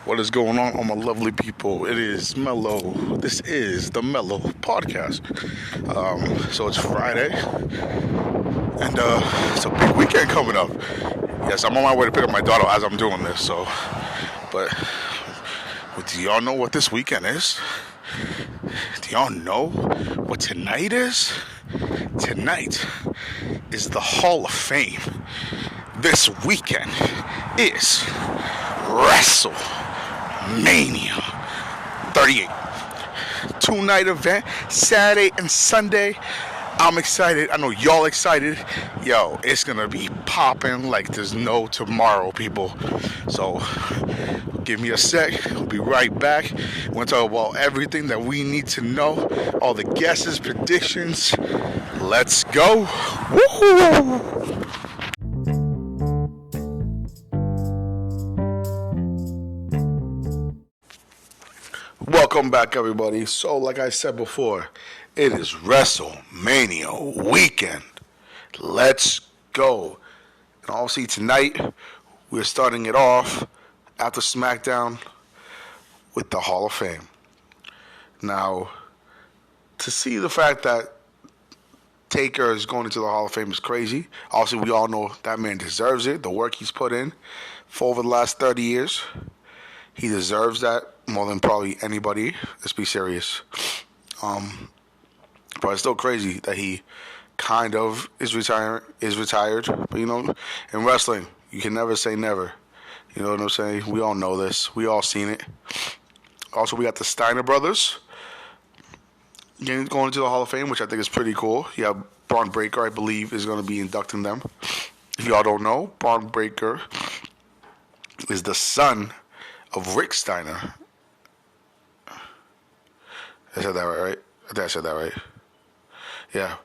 What is going on, all my lovely people? It is Mellow. This is the Mellow Podcast. So it's Friday, and it's a big weekend coming up. Yes, I'm on my way to pick up my daughter as I'm doing this. But do y'all know what this weekend is? Do y'all know what tonight is? Tonight is the Hall of Fame. This weekend is Wrestlemania 38. 2-night event, Saturday and Sunday. I'm excited. I know y'all excited. Yo, it's gonna be popping like there's no tomorrow, people. So give me a sec. We'll be right back. We're gonna talk about everything that we need to know. All the guesses, predictions. Let's go. Woohoo! Welcome back, everybody. So, like I said before, it is WrestleMania weekend. Let's go. And obviously tonight, we're starting it off after SmackDown with the Hall of Fame. Now, to see the fact that Taker is going into the Hall of Fame is crazy. Obviously, we all know that man deserves it. The work he's put in for over the last 30 years. He deserves that more than probably anybody. Let's be serious. But it's still crazy that he kind of is retired. But, you know, in wrestling, you can never say never. You know what I'm saying? We all know this. We all seen it. Also, we got the Steiner brothers going into the Hall of Fame, which I think is pretty cool. Yeah, Braun Breaker, I believe, is going to be inducting them. If y'all don't know, Braun Breaker is the son of Rick Steiner. I said that right? I think I said that right. Yeah.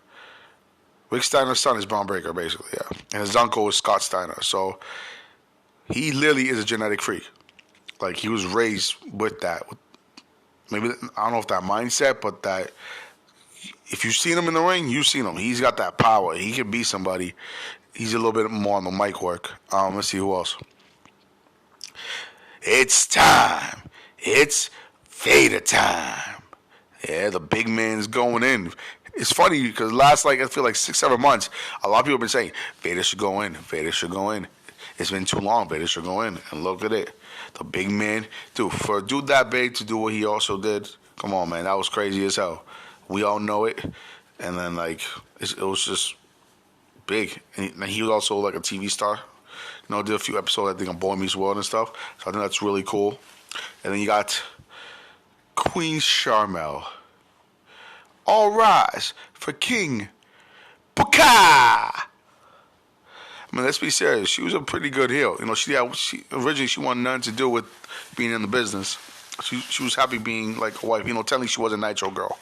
Rick Steiner's son is Braun Breaker, basically, yeah. And his uncle is Scott Steiner. So he literally is a genetic freak. Like, he was raised with that. Maybe, I don't know if that mindset, but that if you've seen him in the ring, you've seen him. He's got that power. He can be somebody. He's a little bit more on the mic work. Let's see who else. It's time. It's Vader time. Yeah, the big man's going in. It's funny because last, I feel like 6-7 months, a lot of people have been saying, Vader should go in. Vader should go in. It's been too long. Vader should go in. And look at it. The big man. Dude, for a dude that big to do what he also did, come on, man. That was crazy as hell. We all know it. And then, it was just big. And he was also, a TV star. You know, did a few episodes, I think, on Boy Meets World and stuff. So I think that's really cool. And then you got Queen Sharmell. All rise for King Booker. I mean, let's be serious. She was a pretty good heel. You know, she originally she wanted nothing to do with being in the business. She was happy being a wife. You know, technically she was a Nitro girl,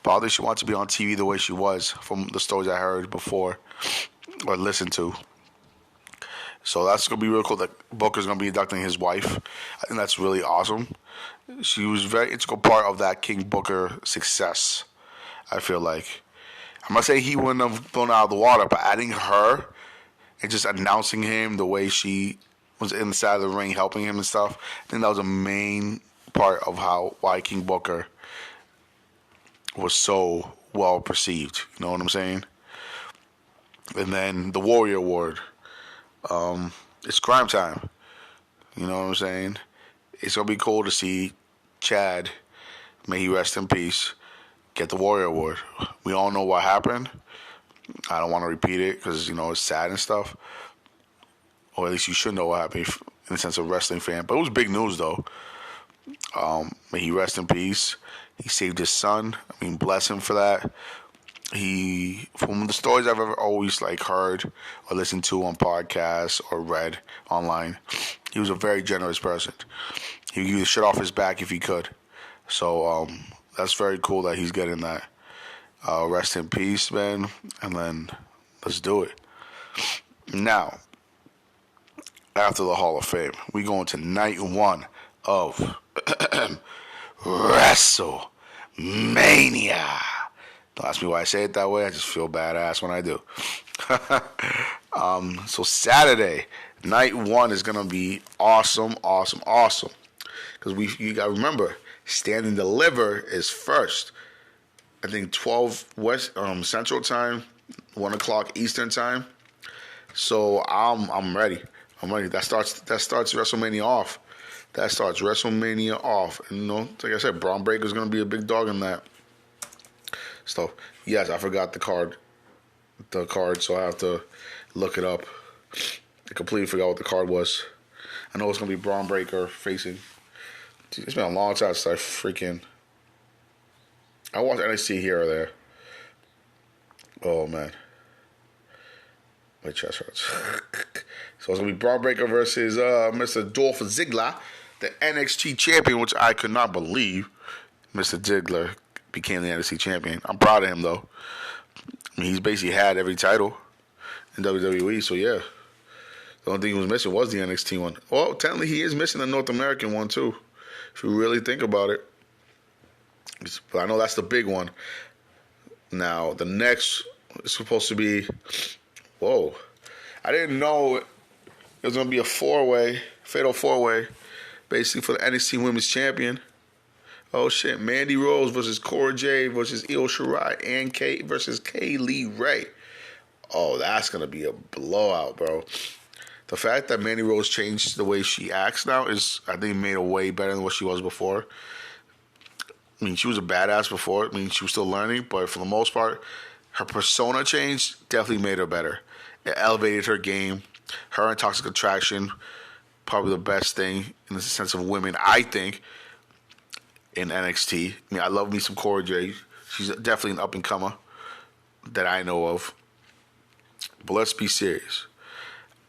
but I think she wanted to be on TV the way she was from the stories I heard before or listened to. So that's going to be real cool that Booker's going to be inducting his wife. I think that's really awesome. She was a very integral part of that King Booker success, I feel like. I'm not saying he wouldn't have blown out of the water, but adding her and just announcing him the way she was inside the ring helping him and stuff, I think that was a main part of why King Booker was so well perceived. You know what I'm saying? And then the Warrior Award. It's crime time. You know what I'm saying? It's going to be cool to see Chad, may he rest in peace, get the Warrior Award. We all know what happened. I don't want to repeat it because, you know, it's sad and stuff. Or at least you should know what happened in the sense of wrestling fan. But it was big news, though. May he rest in peace. He saved his son. I mean, bless him for that. From the stories I've ever always heard or listened to on podcasts or read online, he was a very generous person. He would give the shit off his back if he could. So that's very cool that he's getting that. Rest in peace, man. And then let's do it. Now, after the Hall of Fame, we go into night one of WrestleMania. Don't ask me why I say it that way. I just feel badass when I do. So Saturday, night one is going to be awesome. because you got to remember, Stand and Deliver is first. I think 12 West Central Time, 1 o'clock Eastern Time. So I'm ready. I'm ready. That starts WrestleMania off. That starts WrestleMania off. And like I said, Braun Breaker's gonna be a big dog in that. So yes, I forgot the card. So I have to look it up. I completely forgot what the card was. I know it's gonna be Braun Breaker facing. Dude, it's been a long time since I watched NXT here or there. Oh man. My chest hurts. So it's gonna be Braun Breaker versus Mr. Dolph Ziggler, the NXT champion, which I could not believe Mr. Ziggler became the NXT champion. I'm proud of him though. I mean, he's basically had every title in WWE, so yeah. The only thing he was missing was the NXT one. Well, technically he is missing the North American one too, if you really think about it. But I know that's the big one. Now the next is supposed to be. Whoa. I didn't know it was going to be a fatal four-way, basically for the NXT Women's Champion. Oh, shit. Mandy Rose versus Cora Jade versus Io Shirai and Kate versus Kaylee Ray. Oh, that's going to be a blowout, bro. The fact that Mandy Rose changed the way she acts now is, I think, made her way better than what she was before. I mean, she was a badass before. I mean, she was still learning, but for the most part, her persona change definitely made her better. It elevated her game. Her and Toxic Attraction, probably the best thing in the sense of women, I think, in NXT. I mean, I love me some Cora Jade. She's definitely an up-and-comer that I know of. But let's be serious.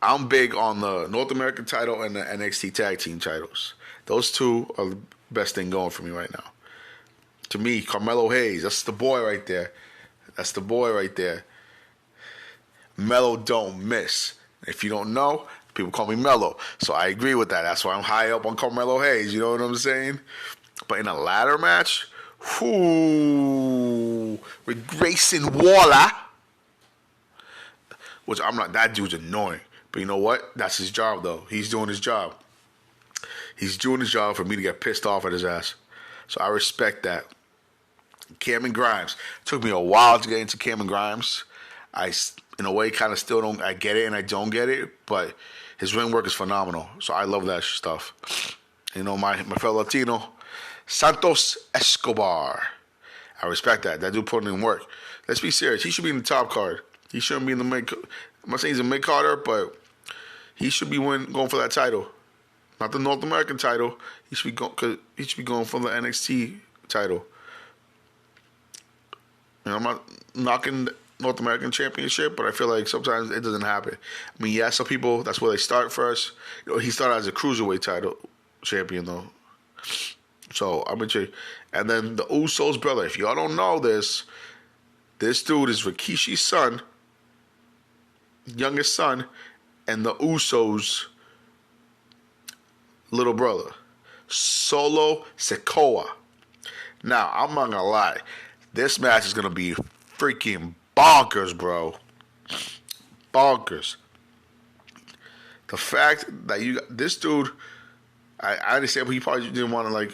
I'm big on the North American title and the NXT Tag Team titles. Those two are the best thing going for me right now. To me, Carmelo Hayes, that's the boy right there. That's the boy right there. Melo don't miss. If you don't know, people call me Melo. So I agree with that. That's why I'm high up on Carmelo Hayes. You know what I'm saying? But in a ladder match, with Grayson Waller, which I'm not, that dude's annoying. But you know what? That's his job, though. He's doing his job. He's doing his job for me to get pissed off at his ass. So I respect that. Cameron Grimes. It took me a while to get into Cameron Grimes. I, in a way, kind of still don't. I get it and I don't get it, but his ring work is phenomenal. So I love that stuff. You know, my fellow Latino, Santos Escobar. I respect that. That dude putting in work. Let's be serious. He should be in the top card. He shouldn't be in the mid. I'm not saying he's a mid carder, but he should be going for that title. Not the North American title. He should be going for the NXT title. You know, I'm not knocking North American Championship, but I feel like sometimes it doesn't happen. I mean, yeah, some people, that's where they start first. You know, he started as a Cruiserweight title champion, though. So, I'm going to and then the Usos brother. If y'all don't know this dude is Rikishi's son, youngest son, and the Usos' little brother, Solo Sikoa. Now, I'm not going to lie. This match is going to be freaking bonkers, bro. Bonkers. The fact that this dude, I understand, but he probably didn't want to, like,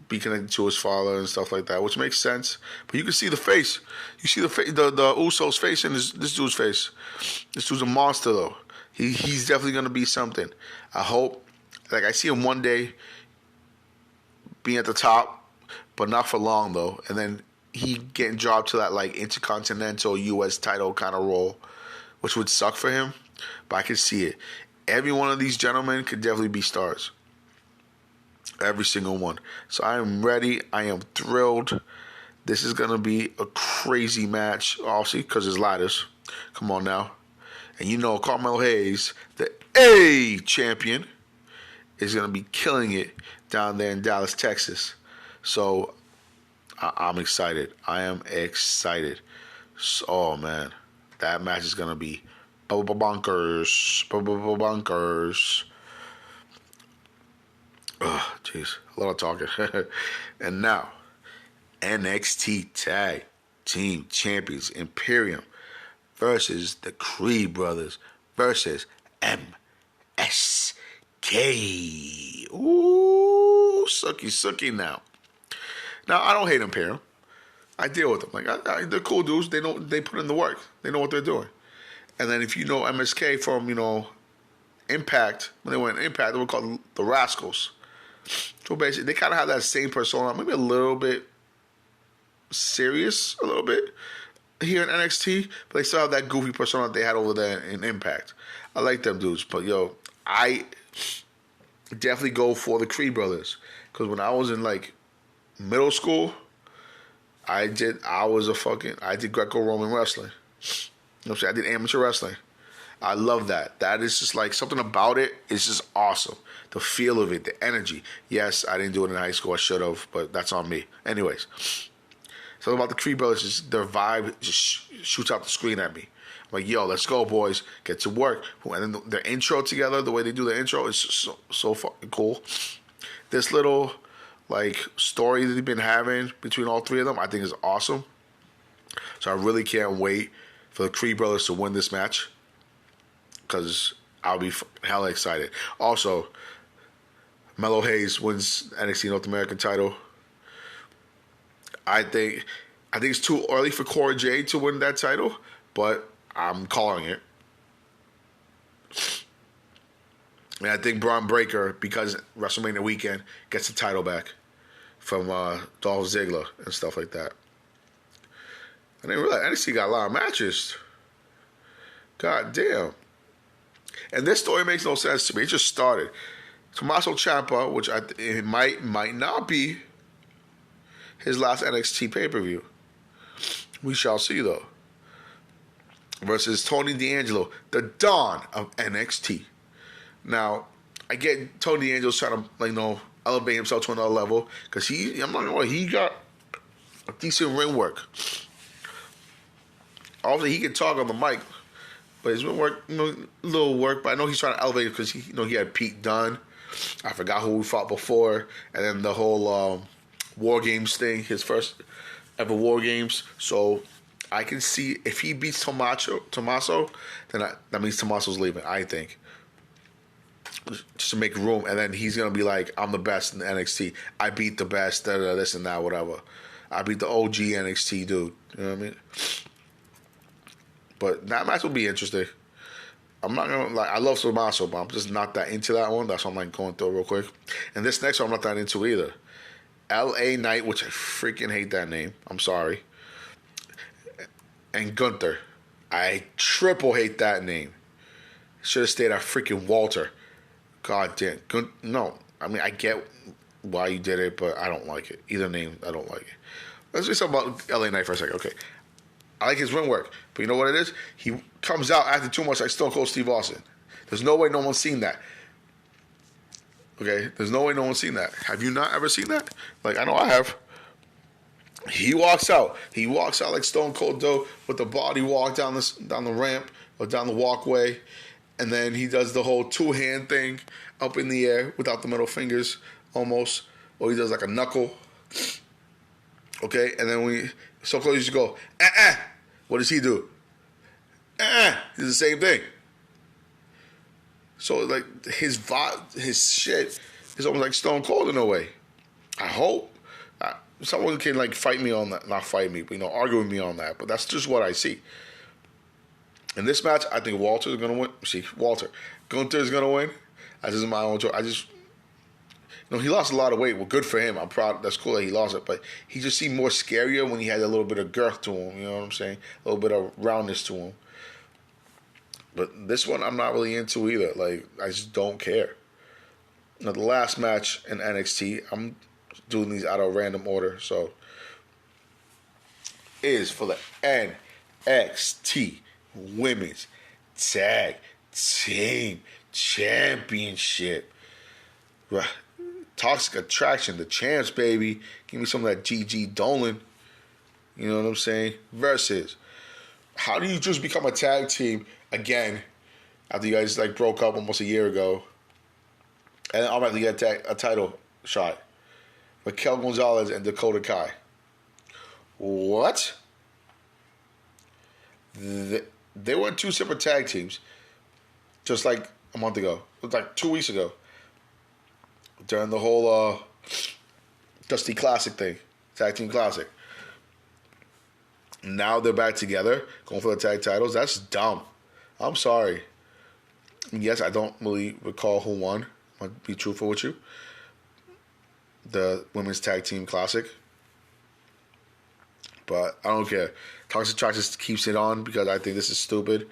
be connected to his father and stuff like that, which makes sense. But you can see the face. You see the Usos' face and this dude's face. This dude's a monster, though. He's definitely going to be something. I hope. Like, I see him one day being at the top, but not for long, though. And then he getting dropped to that, like, intercontinental U.S. title kind of role, which would suck for him. But I can see it. Every one of these gentlemen could definitely be stars. Every single one. So I am ready. I am thrilled. This is going to be a crazy match, obviously, because it's ladders. Come on now. And you know Carmelo Hayes, the A champion, is going to be killing it down there in Dallas, Texas. So I'm excited. I am excited. So, oh, man. That match is going to be bonkers. Bonkers. Oh, jeez. A lot of talking. And now, NXT Tag Team Champions Imperium versus the Creed Brothers versus MSK. Ooh. Suki now. Now, I don't hate Imperium. I deal with them. Like, they're cool dudes. They put in the work. They know what they're doing. And then if you know MSK from, Impact, when they went Impact, they were called the Rascals. So basically, they kind of have that same persona, maybe a little bit serious, a little bit here in NXT, but they still have that goofy persona that they had over there in Impact. I like them dudes, but I definitely go for the Creed brothers because when I was in like middle school, I did Greco-Roman wrestling. You know what I'm saying? I did amateur wrestling. I love that. That is just like something about it is just awesome. The feel of it, the energy. Yes, I didn't do it in high school. I should have, but that's on me. Anyways, something about the Creed brothers, just their vibe just shoots out the screen at me. I'm like, yo, let's go, boys. Get to work. And then their intro together, the way they do their intro is so fucking cool. This little like story that they've been having between all three of them, I think is awesome. So I really can't wait for the Creed brothers to win this match because I'll be hella excited. Also, Melo Hayes wins NXT North American title. I think it's too early for Cora Jade to win that title, but I'm calling it. And I think Braun Breaker, because WrestleMania weekend, gets the title back from Dolph Ziggler and stuff like that. I didn't realize NXT got a lot of matches. God damn. And this story makes no sense to me. It just started. Tommaso Ciampa, which it might not be his last NXT pay-per-view. We shall see, though. Versus Tony D'Angelo, the Dawn of NXT. Now, I get Tony D'Angelo's trying to, elevate himself to another level because I'm not gonna lie, he got a decent ring work. Obviously, he can talk on the mic, but his ring work, little work. But I know he's trying to elevate it because he had Pete Dunne. I forgot who we fought before, and then the whole War Games thing, his first ever War Games. So I can see if he beats Tommaso, then that means Tommaso's leaving, I think. Just to make room, and then he's going to be like, I'm the best in NXT. I beat the best, this and that, whatever. I beat the OG NXT dude. You know what I mean? But that match will be interesting. I'm not going to, I love Tommaso, but I'm just not that into that one. That's why I'm going through it real quick. And this next one I'm not that into either. LA Knight, which I freaking hate that name. I'm sorry. And Gunther. I triple hate that name. Should have stayed at freaking Walter. God damn. No. I mean, I get why you did it, but I don't like it. Either name, I don't like it. Let's just talk about LA Knight for a second. Okay. I like his ring work, but you know what it is? He comes out acting too much like Stone Cold Steve Austin. There's no way no one's seen that. Okay? There's no way no one's seen that. Have you not ever seen that? Like, I know I have. He walks out. He walks out like Stone Cold Doe with the body walk down the ramp or down the walkway. And then he does the whole two-hand thing up in the air without the middle fingers almost. Or he does like a knuckle. Okay? And then Stone Cold used to go, What does he do? He's the same thing. So, like, his vibe, his shit is almost like Stone Cold in a way. I hope. Someone can, fight me on that. Not fight me, but, argue with me on that. But that's just what I see. In this match, I think Walter is going to win. See, Gunther is going to win. That's just my own choice. I just, he lost a lot of weight. Well, good for him. I'm proud. That's cool that he lost it. But he just seemed more scarier when he had a little bit of girth to him. You know what I'm saying? A little bit of roundness to him. But this one, I'm not really into either. I just don't care. Now, the last match in NXT, I'm doing these out of random order. So, is for the NXT Women's Tag Team Championship. Toxic Attraction, the champs, baby. Give me some of that Gigi Dolan. You know what I'm saying? Versus, how do you just become a tag team again after you guys broke up almost a year ago, and then automatically get a title shot? Raquel Gonzalez and Dakota Kai. What? They were two separate tag teams just like a month ago. It was like 2 weeks ago. During the whole Dusty Classic thing, tag team classic. Now they're back together, going for the tag titles. That's dumb. I'm sorry. Yes, I don't really recall who won. I'll be truthful with you. The women's tag team classic. But I don't care. Toxic Trash just keeps it on because I think this is stupid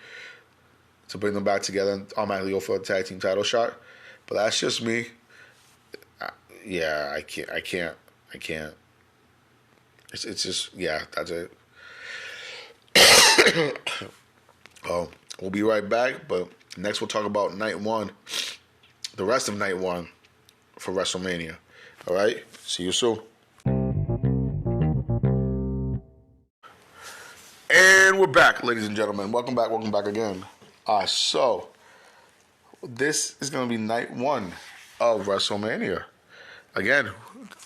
to bring them back together and automatically go for a tag team title shot. But that's just me. Yeah, I can't. It's just, yeah, that's it. We'll be right back, but next we'll talk about night one, the rest of night one for WrestleMania. All right? See you soon. And we're back, ladies and gentlemen. Welcome back again. So this is going to be night one of WrestleMania. Again,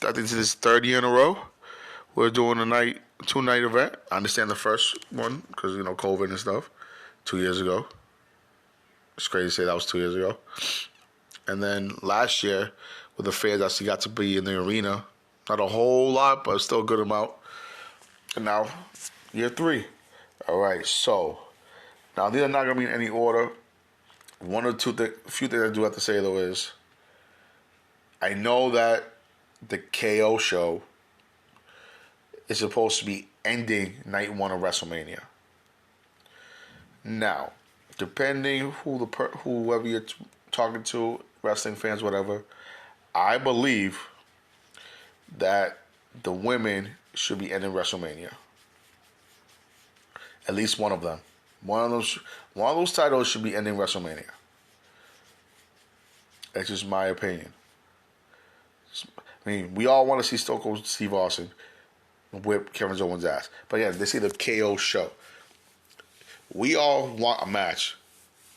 I think this is 3rd year in a row. We're doing a two-night event. I understand the first one because, COVID and stuff, 2 years ago. It's crazy to say that was 2 years ago. And then last year, with the fans, I actually got to be in the arena. Not a whole lot, but still a good amount. And now, year 3. All right, so now these are not going to be in any order. One or two few things I do have to say, though, is I know that the KO show is supposed to be ending night one of WrestleMania. Now, depending whoever you're talking to, wrestling fans, whatever, I believe that the women should be ending WrestleMania. At least one of them. One of those titles should be ending WrestleMania. That's just my opinion. I mean, we all want to see Stone Cold Steve Austin whip Kevin Owens' ass. But yeah, they say the KO show. We all want a match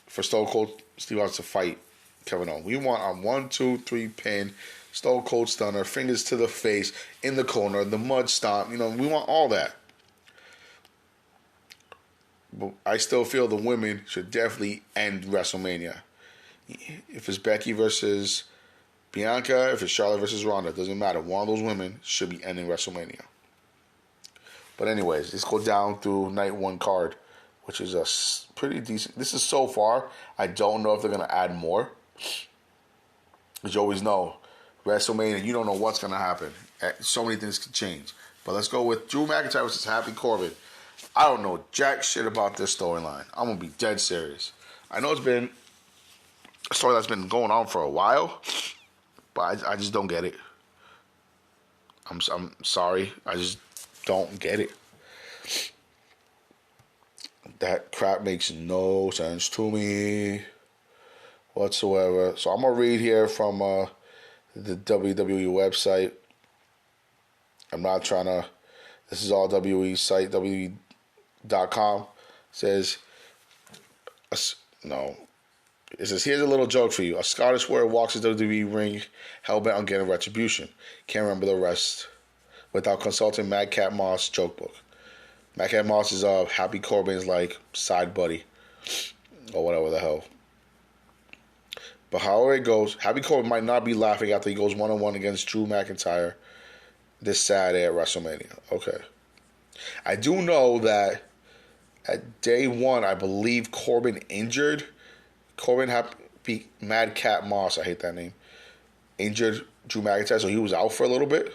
for Stone Cold Steve Austin to fight Kevin Owens. We want a 1, 2, 3 pin, Stone Cold Stunner, fingers to the face, in the corner, the mud stomp. We want all that. But I still feel the women should definitely end WrestleMania. If it's Becky versus Bianca, if it's Charlotte versus Ronda, it doesn't matter. One of those women should be ending WrestleMania. But anyways, let's go down through night one card, which is a pretty decent. This is so far. I don't know if they're going to add more. As you always know, WrestleMania, you don't know what's going to happen. So many things can change. But let's go with Drew McIntyre versus Happy Corbin. I don't know jack shit about this storyline. I'm going to be dead serious. I know it's been a story that's been going on for a while, but I just don't get it. I'm sorry. I just don't get it. That crap makes no sense to me whatsoever. So I'm going to read here from the WWE website. I'm not trying to... This is all WWE site, WWE.com. Says... No. It says, here's a little joke for you. A Scottish warrior walks into the WWE ring, hell-bent on getting retribution. Can't remember the rest without consulting Madcap Moss' joke book. Madcap Moss is Happy Corbin's side buddy or whatever the hell. But however it goes, Happy Corbin might not be laughing after he goes one-on-one against Drew McIntyre this Saturday at WrestleMania. Okay. I do know that at day one, I believe Corbin injured. Madcap Moss, I hate that name, injured Drew McIntyre, so he was out for a little bit.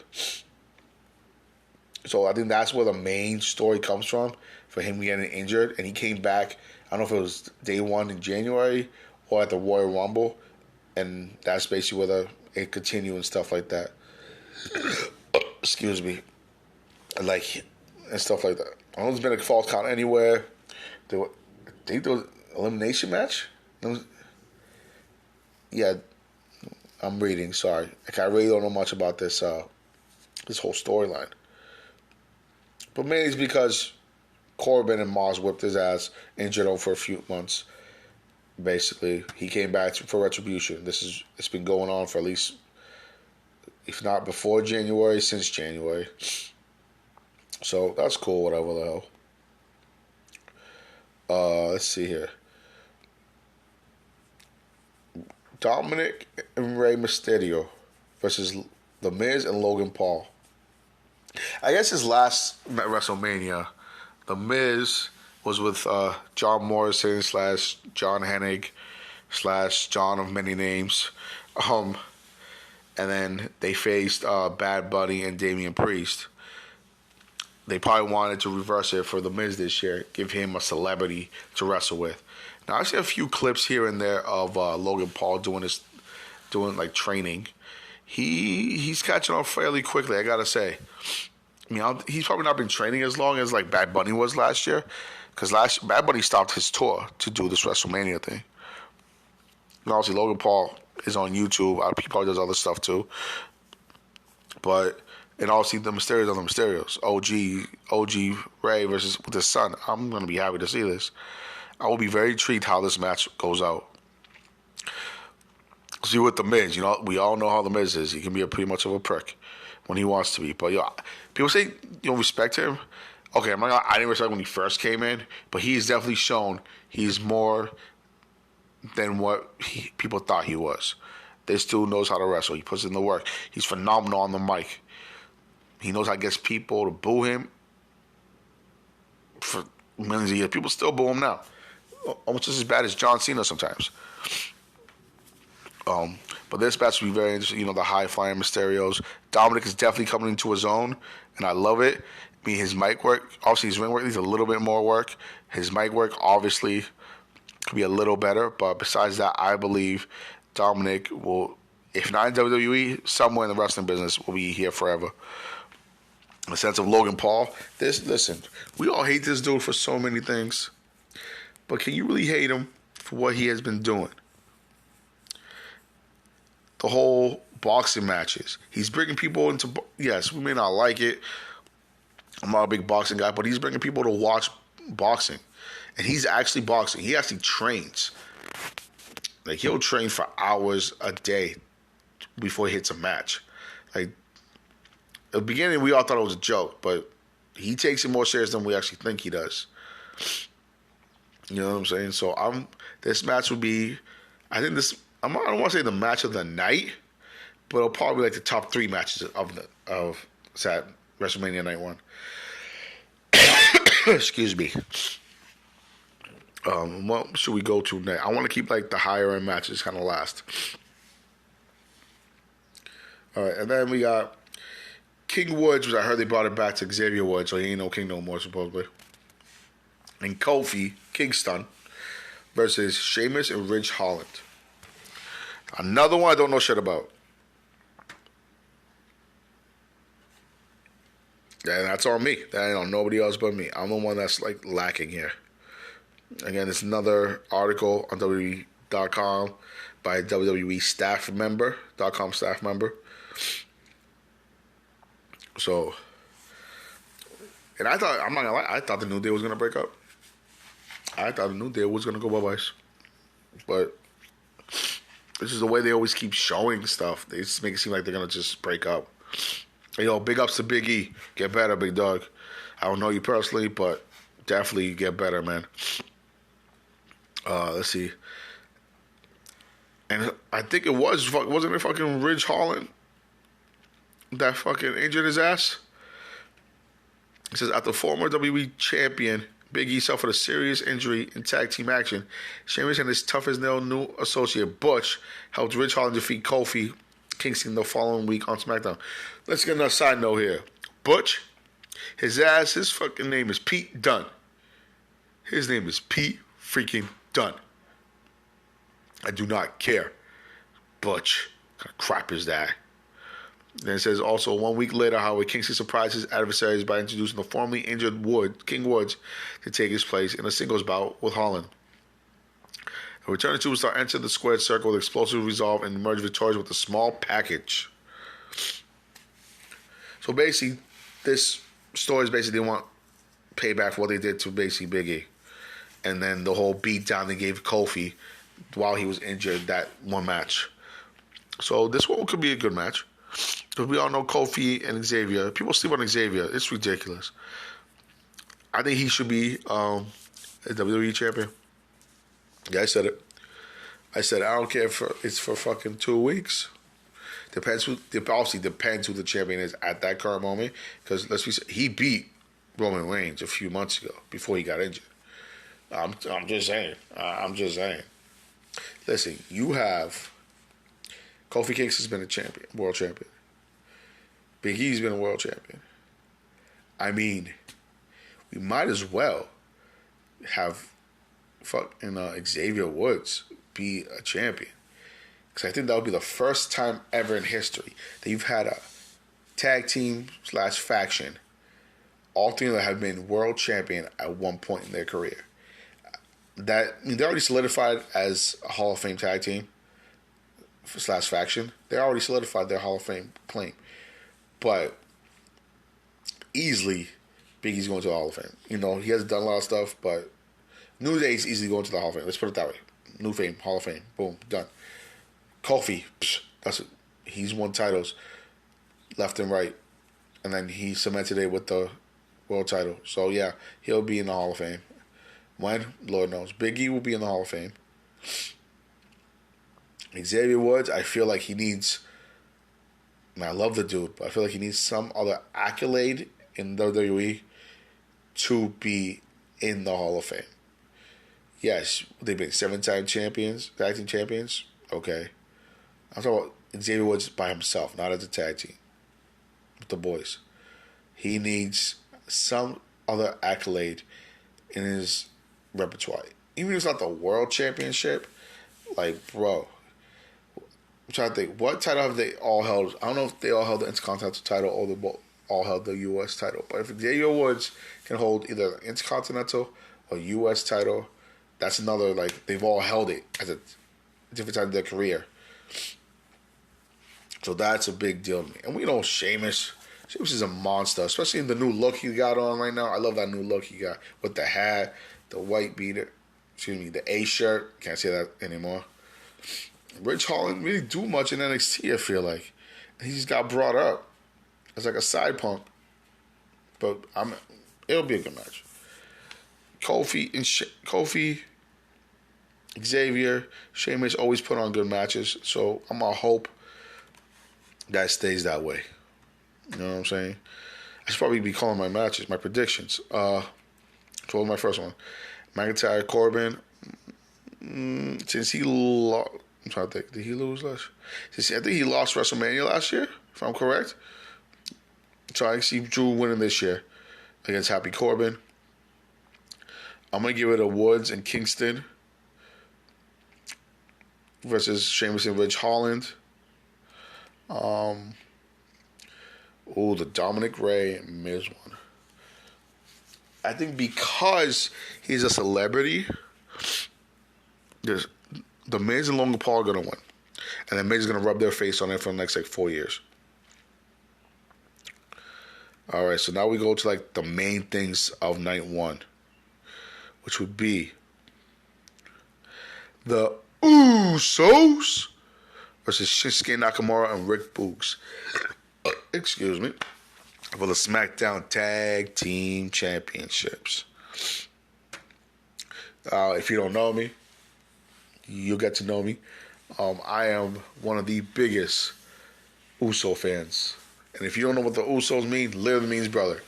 So I think that's where the main story comes from, for him getting injured. And he came back, I don't know if it was day one in January or at the Royal Rumble. And that's basically where it continued and stuff like that. Excuse me. And stuff like that. I don't know if there's been a false count anywhere. I think there was an elimination match? Yeah, I'm reading, sorry. I really don't know much about this whole storyline. But mainly it's because Corbin and Moss whipped his ass, injured him for a few months. Basically, he came back for retribution. It's been going on for at least, if not before January, since January. So that's cool, whatever the hell. Let's see here. Dominic and Rey Mysterio versus The Miz and Logan Paul. I guess his last WrestleMania, The Miz was with John Morrison slash John Hennig slash John of many names. Um, and then they faced Bad Bunny and Damian Priest. They probably wanted to reverse it for The Miz this year, give him a celebrity to wrestle with. Now I see a few clips here and there of Logan Paul doing like training. He's catching on fairly quickly, I gotta say. I mean, he's probably not been training as long as like Bad Bunny was last year, because Bad Bunny stopped his tour to do this WrestleMania thing. And obviously Logan Paul is on YouTube. He probably does other stuff too. But and obviously the Mysterios are the Mysterios. OG Ray versus with his son. I'm gonna be happy to see this. I will be very intrigued how this match goes out. See with the Miz, we all know how the Miz is. He can be pretty much of a prick when he wants to be. But people say you don't respect him. Okay, I didn't respect when he first came in, but he's definitely shown he's more than what people thought he was. This dude knows how to wrestle. He puts in the work. He's phenomenal on the mic. He knows how to get people to boo him for millions of years. People still boo him now. Almost just as bad as John Cena sometimes. But this match will be very interesting. The high-flying Mysterios. Dominic is definitely coming into his own, and I love it. I mean, his mic work, obviously his ring work needs a little bit more work. His mic work, obviously, could be a little better. But besides that, I believe Dominic will, if not in WWE, somewhere in the wrestling business, will be here forever. In the sense of Logan Paul, listen, we all hate this dude for so many things. But can you really hate him for what he has been doing? The whole boxing matches. He's bringing people into... Yes, we may not like it. I'm not a big boxing guy, but he's bringing people to watch boxing. And he's actually boxing. He actually trains. Like, he'll train for hours a day before he hits a match. Like, at the beginning, we all thought it was a joke, but he takes it more serious than we actually think he does. You know what I'm saying? So, this match would be... I don't want to say the match of the night, but it'll probably be like the top 3 matches of WrestleMania Night 1. Excuse me. What should we go to next? I want to keep like the higher end matches kind of last. All right, and then we got King Woods, which I heard they brought it back to Xavier Woods, so he ain't no king no more supposedly. And Kofi Kingston versus Sheamus and Ridge Holland. Another one I don't know shit about. And that's on me. That ain't on nobody else but me. I'm the one that's like lacking here. Again, it's another article on WWE.com by WWE staff member, .com staff member. So, and I'm not gonna lie, I thought the New Day was gonna break up. I thought the New Day was gonna go bye-byes. But this is the way they always keep showing stuff. They just make it seem like they're going to just break up. Big ups to Big E. Get better, big dog. I don't know you personally, but definitely get better, man. Let's see. And I think wasn't it fucking Ridge Holland that fucking injured his ass? It says, after former WWE champion Big E suffered a serious injury in tag team action, Sheamus and his tough-as-nail new associate Butch helped Ridge Holland defeat Kofi Kingston the following week on SmackDown. Let's get another side note here. Butch, his fucking name is Pete Dunne. His name is Pete freaking Dunne. I do not care. Butch, what kind of crap is that? Then it says also 1 week later, Howard Kingston surprised his adversaries by introducing the formerly injured King Woods to take his place in a singles bout with Holland. The returning superstar entered the squared circle with explosive resolve and emerged victorious with a small package. So basically, this story is basically they want payback for what they did to basically Big E. And then the whole beatdown they gave Kofi while he was injured that one match. So this one could be a good match. Because we all know Kofi and Xavier. People sleep on Xavier. It's ridiculous. I think he should be a WWE champion. Yeah, I said it. I don't care if it's for fucking 2 weeks. Obviously depends who the champion is at that current moment. Because let's be, he beat Roman Reigns a few months ago before he got injured. I'm just saying. I'm just saying. Listen, you have Kofi Kingston's been a champion, world champion. Big E's been a world champion. I mean, we might as well have fucking Xavier Woods be a champion. Because I think that would be the first time ever in history that you've had a tag team / faction, all three that have been world champion at one point in their career. They're already solidified as a Hall of Fame tag team / faction. They already solidified their Hall of Fame claim. But easily, Big E's going to the Hall of Fame. He hasn't done a lot of stuff, but New Day's easily going to the Hall of Fame. Let's put it that way. New Fame, Hall of Fame. Boom, done. Kofi, he's won titles left and right. And then he cemented it with the world title. So, yeah, he'll be in the Hall of Fame. When? Lord knows. Big E will be in the Hall of Fame. Xavier Woods, I feel like he needs... And I love the dude, but I feel like he needs some other accolade in WWE to be in the Hall of Fame. Yes, they've been 7-time champions, tag team champions. Okay. I'm talking about Xavier Woods by himself, not as a tag team with the boys. He needs some other accolade in his repertoire. Even if it's not the World Championship, like, bro, I'm trying to think, what title have they all held? I don't know if they all held the Intercontinental title or they all held the U.S. title. But if Xavier Woods can hold either the Intercontinental or U.S. title, that's another, like, they've all held it at a different time of their career. So that's a big deal to me. And we know Sheamus. Sheamus is a monster, especially in the new look he got on right now. I love that new look he got with the hat, the white beater, the A shirt. Can't say that anymore. Rich Holland really do much in NXT, I feel like. He just got brought up as like a side punk. But it'll be a good match. Kofi, Xavier, Sheamus always put on good matches. So I'm going to hope that stays that way. You know what I'm saying? I should probably be calling my matches, my predictions. So what was my first one? McIntyre, Corbin. Since he lost... I'm trying to think. Did he lose last year? I think he lost WrestleMania last year, if I'm correct. So I see Drew winning this year against Happy Corbin. I'm going to give it a Woods and Kingston versus Sheamus and Ridge Holland. The Dominic Ray and Miz one. I think because he's a celebrity, the Miz and Logan Paul are going to win. And then Miz is going to rub their face on it for the next, 4 years. All right, so now we go to, the main things of night one, which would be the Usos versus Shinsuke Nakamura and Rick Boogs. Excuse me. For the SmackDown Tag Team Championships. If you don't know me, you'll get to know me. I am one of the biggest Uso fans. And if you don't know what the Usos mean, literally means brother.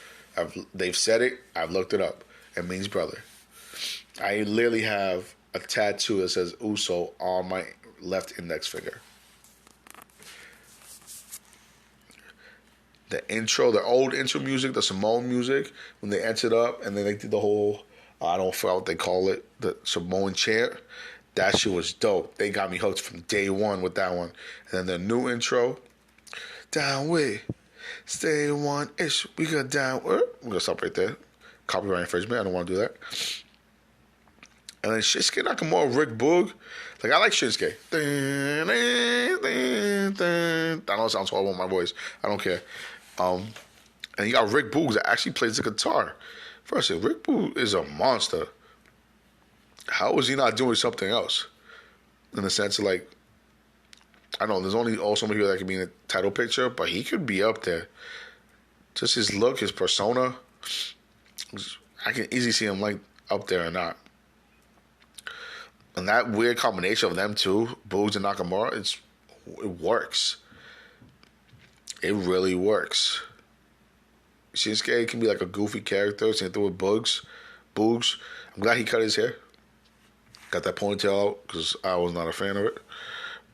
They've said it. I've looked it up. It means brother. I literally have a tattoo that says Uso on my left index finger. The intro, the old intro music, the Samoan music, when they entered up and then they did the whole, I don't know what they call it, the Samoan chant. That shit was dope. They got me hooked from day one with that one. And then the new intro, down with, stay one ish, we got down. We're going to stop right there. Copyright infringement, I don't want to do that. And then Shinsuke Nakamura, Rick Boog. I like Shinsuke. I know it sounds horrible in my voice. I don't care. And you got Rick Boogs that actually plays the guitar. First, Rick Boog is a monster. How is he not doing something else? In the sense of I know there's only so many people that can be in the title picture, but he could be up there. Just his look, his persona. I can easily see him up there or not. And that weird combination of them two, Boogs and Nakamura, it works. It really works. Shinsuke can be like a goofy character, same thing with Boogs. I'm glad he cut his hair. Got that ponytail out because I was not a fan of it.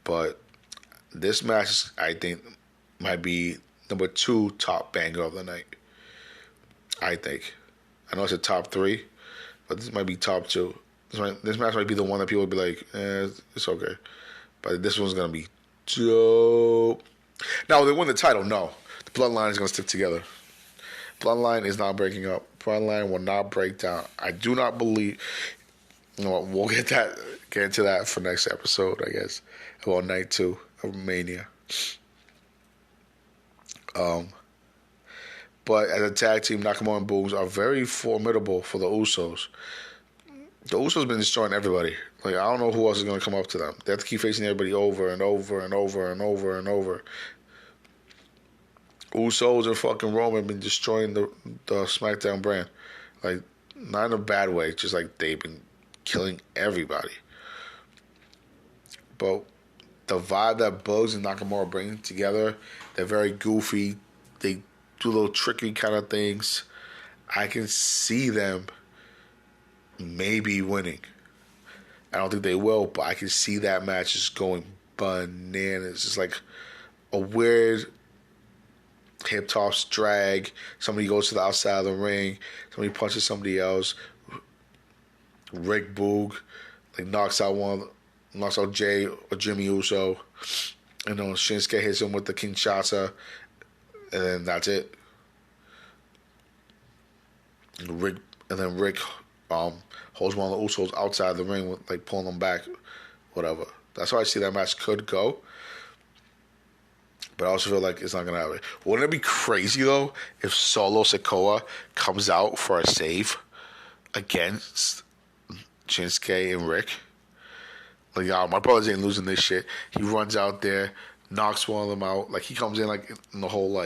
But this match, I think, might be number 2 top banger of the night. I think. I know it's a top 3, but this might be top 2. This match might be the one that people would be like, it's okay. But this one's going to be dope. Now, they win the title, no. The Bloodline is going to stick together. Bloodline is not breaking up. Bloodline will not break down. I do not believe. You know what? We'll get into that for next episode, I guess, about night 2 of Mania. But as a tag team, Nakamura and Boogs are very formidable for the Usos. The Usos been destroying everybody. Like, I don't know who else is going to come up to them. They have to keep facing everybody over and over and over and over and over. Usos and fucking Roman been destroying the SmackDown brand. Like, not in a bad way, just like they've been killing everybody. But the vibe that Bugs and Nakamura bring together, they're very goofy. They do little tricky kind of things. I can see them maybe winning. I don't think they will, but I can see that match just going bananas. It's like a weird hip toss drag. Somebody goes to the outside of the ring. Somebody punches somebody else. Rick Boog knocks out Jay or Jimmy Uso. And then Shinsuke hits him with the Kinshasa. And then that's it. And Rick holds one of the Usos outside the ring, with, pulling them back, whatever. That's how I see that match could go. But I also feel like it's not going to happen. Wouldn't it be crazy, though, if Solo Sikoa comes out for a save against Shinsuke and Rick? Like, my brothers ain't losing this shit. He runs out there, knocks one of them out. Like, he comes in, in the whole,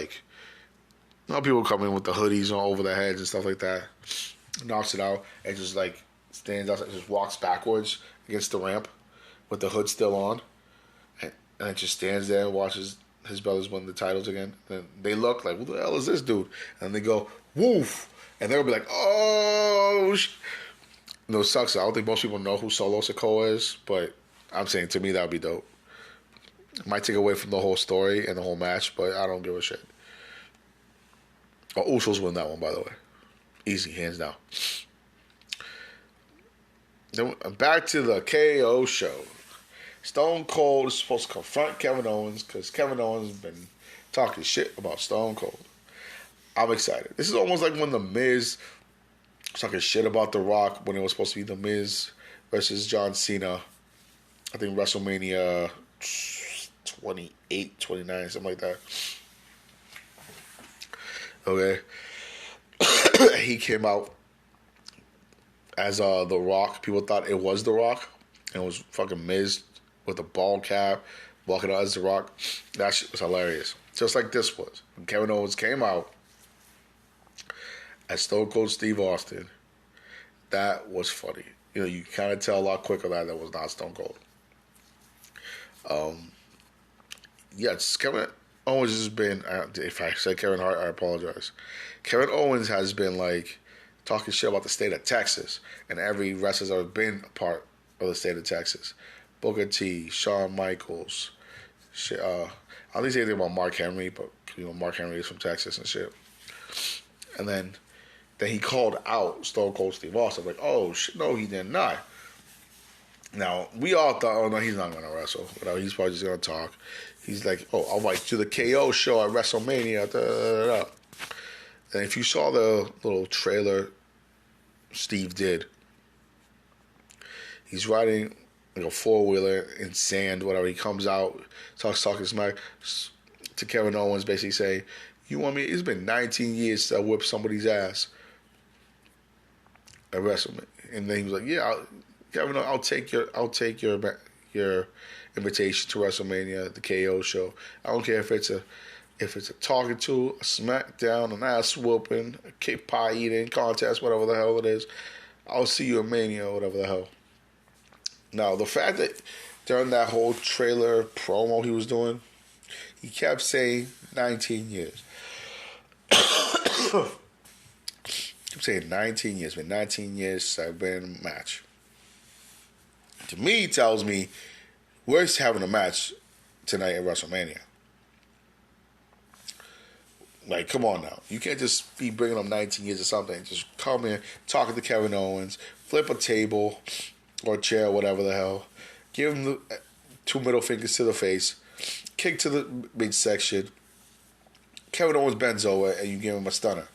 people come in with the hoodies on over their heads and stuff like that. Knocks it out and just, stands outside, just walks backwards against the ramp with the hood still on. And it just stands there and watches his brothers win the titles again. And they look like, who the hell is this dude? And they go, woof. And they'll be like, oh, No, it sucks. I don't think most people know who Solo Sikoa is, but I'm saying to me that would be dope. It might take away from the whole story and the whole match, but I don't give a shit. Oh, Usos win that one, by the way. Easy, hands down. Then back to the KO show. Stone Cold is supposed to confront Kevin Owens because Kevin Owens has been talking shit about Stone Cold. I'm excited. This is almost like when The Miz was talking shit about The Rock when it was supposed to be The Miz versus John Cena. I think WrestleMania 28, 29, something like that. Okay. He came out as The Rock. People thought it was The Rock. And it was fucking Miz with a ball cap walking out as The Rock. That shit was hilarious. Just like this was. When Kevin Owens came out as Stone Cold Steve Austin, that was funny. You kind of tell a lot quicker that was not Stone Cold. Yes, Kevin Owens has been, if I said Kevin Hart, I apologize. Kevin Owens has been talking shit about the state of Texas, and every wrestler's ever been a part of the state of Texas. Booker T, Shawn Michaels. Shit, I don't think say anything about Mark Henry, but Mark Henry is from Texas and shit. And then he called out Stone Cold Steve Austin. Like, oh shit, no, he did not. Now we all thought, oh no, he's not gonna wrestle. Whatever, he's probably just gonna talk. He's like, oh, I'll write to the KO show at WrestleMania. Da, da, da, da. And if you saw the little trailer Steve did, he's riding a 4-wheeler in sand, whatever. He comes out, talking smack to Kevin Owens, basically saying, you want me? It's been 19 years since I whipped somebody's ass at WrestleMania. And then he was like, yeah, Kevin, I'll take your invitation to WrestleMania, the KO show. I don't care if it's a talking to, a SmackDown, an ass whooping, a cake pie eating contest, whatever the hell it is. I'll see you at Mania, whatever the hell. Now, the fact that during that whole trailer promo he was doing, He kept saying 19 years. Keep saying 19 years. Been 19 years since I've been in a match. To me, he tells me we're having a match tonight at WrestleMania. Like, come on now. You can't just be bringing up 19 years or something. Just come in, talking to Kevin Owens, flip a table or a chair, whatever the hell. Give him the 2 middle fingers to the face, kick to the midsection. Kevin Owens bends over and you give him a stunner.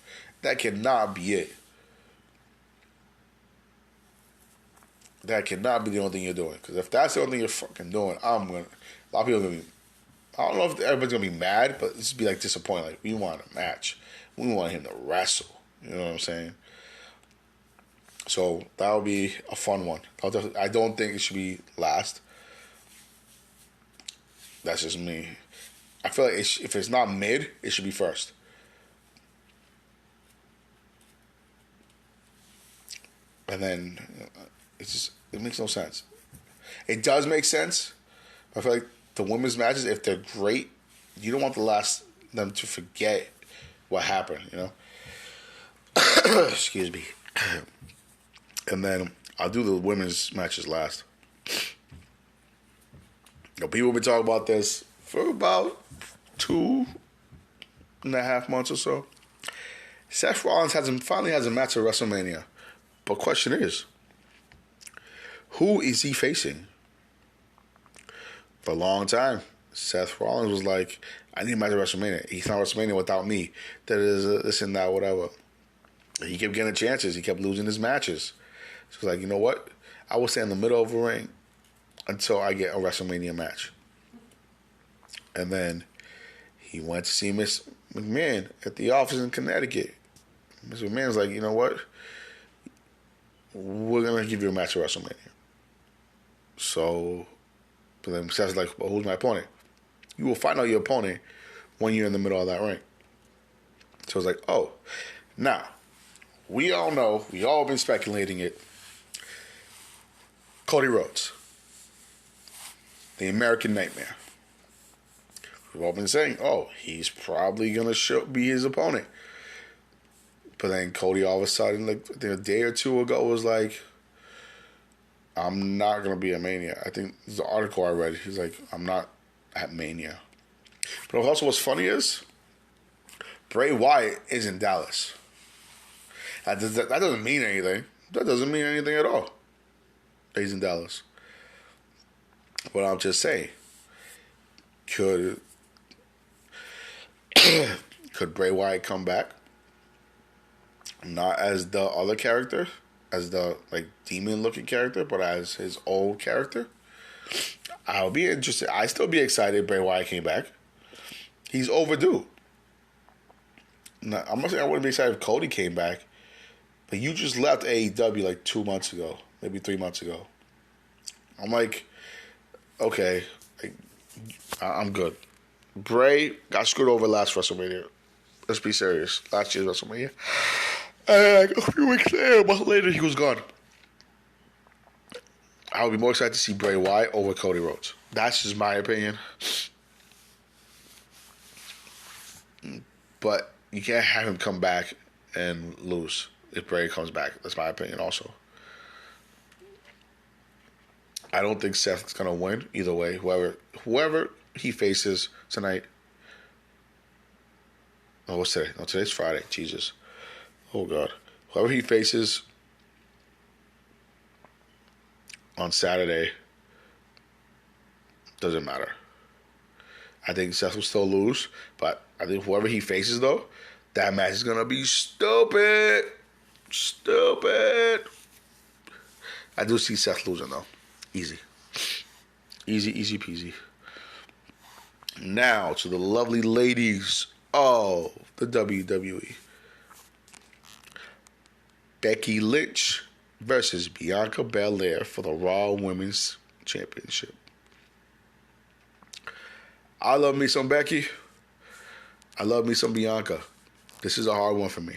That cannot be it. That cannot be the only thing you're doing. Because if that's the only thing you're fucking doing, a lot of people are going to be, I don't know if everybody's going to be mad, but it's be like disappointed. Like, we want a match. We want him to wrestle. You know what I'm saying? So that would be a fun one. I don't think it should be last. That's just me. I feel like if it's not mid, it should be first. And then it makes no sense. It does make sense. I feel like the women's matches, if they're great, you don't want them to forget what happened, you know? Excuse me. And then I'll do the women's matches last. People have been talking about this for about 2.5 months or so. Seth Rollins finally has a match at WrestleMania. But question is, who is he facing? For a long time, Seth Rollins was like, I need a match at WrestleMania. He's not WrestleMania without me. That is this and that, whatever. He kept getting chances. He kept losing his matches. So he was like, you know what? I will stay in the middle of a ring until I get a WrestleMania match. And then he went to see Miss McMahon at the office in Connecticut. Miss McMahon was like, you know what? We're going to give you a match at WrestleMania. So, but then Seth's like, well, who's my opponent? You will find out your opponent when you're in the middle of that ring. So I was like, oh. Now, we all know, we all been speculating it. Cody Rhodes. The American Nightmare. We've all been saying, oh, he's probably going to be his opponent. But then Cody all of a sudden, like a day or two ago, was like, I'm not going to be at Mania. I think there's an article I read. He's like, I'm not at Mania. But also what's funny is, Bray Wyatt is in Dallas. That doesn't mean anything. That doesn't mean anything at all. He's in Dallas. But I'm just saying, could Bray Wyatt come back? Not as the other character, as the demon-looking character, but as his old character. I'll be interested. I still be excited if Bray Wyatt came back. He's overdue. Now, I'm not saying I wouldn't be excited if Cody came back, but you just left AEW like 2 months ago, maybe 3 months ago. I'm like, okay, I'm good. Bray got screwed over last WrestleMania. Let's be serious. Last year's WrestleMania. And a few weeks later, he was gone. I would be more excited to see Bray Wyatt over Cody Rhodes. That's just my opinion. But you can't have him come back and lose if Bray comes back. That's my opinion also. I don't think Seth's going to win either way. Whoever he faces tonight. Oh, what's today? No, today's Friday. Jesus. Oh, God. Whoever he faces on Saturday doesn't matter. I think Seth will still lose, but I think whoever he faces, though, that match is going to be stupid. Stupid. I do see Seth losing, though. Easy. Easy peasy. Now to the lovely ladies of the WWE. Becky Lynch versus Bianca Belair for the Raw Women's Championship. I love me some Becky. I love me some Bianca. This is a hard one for me.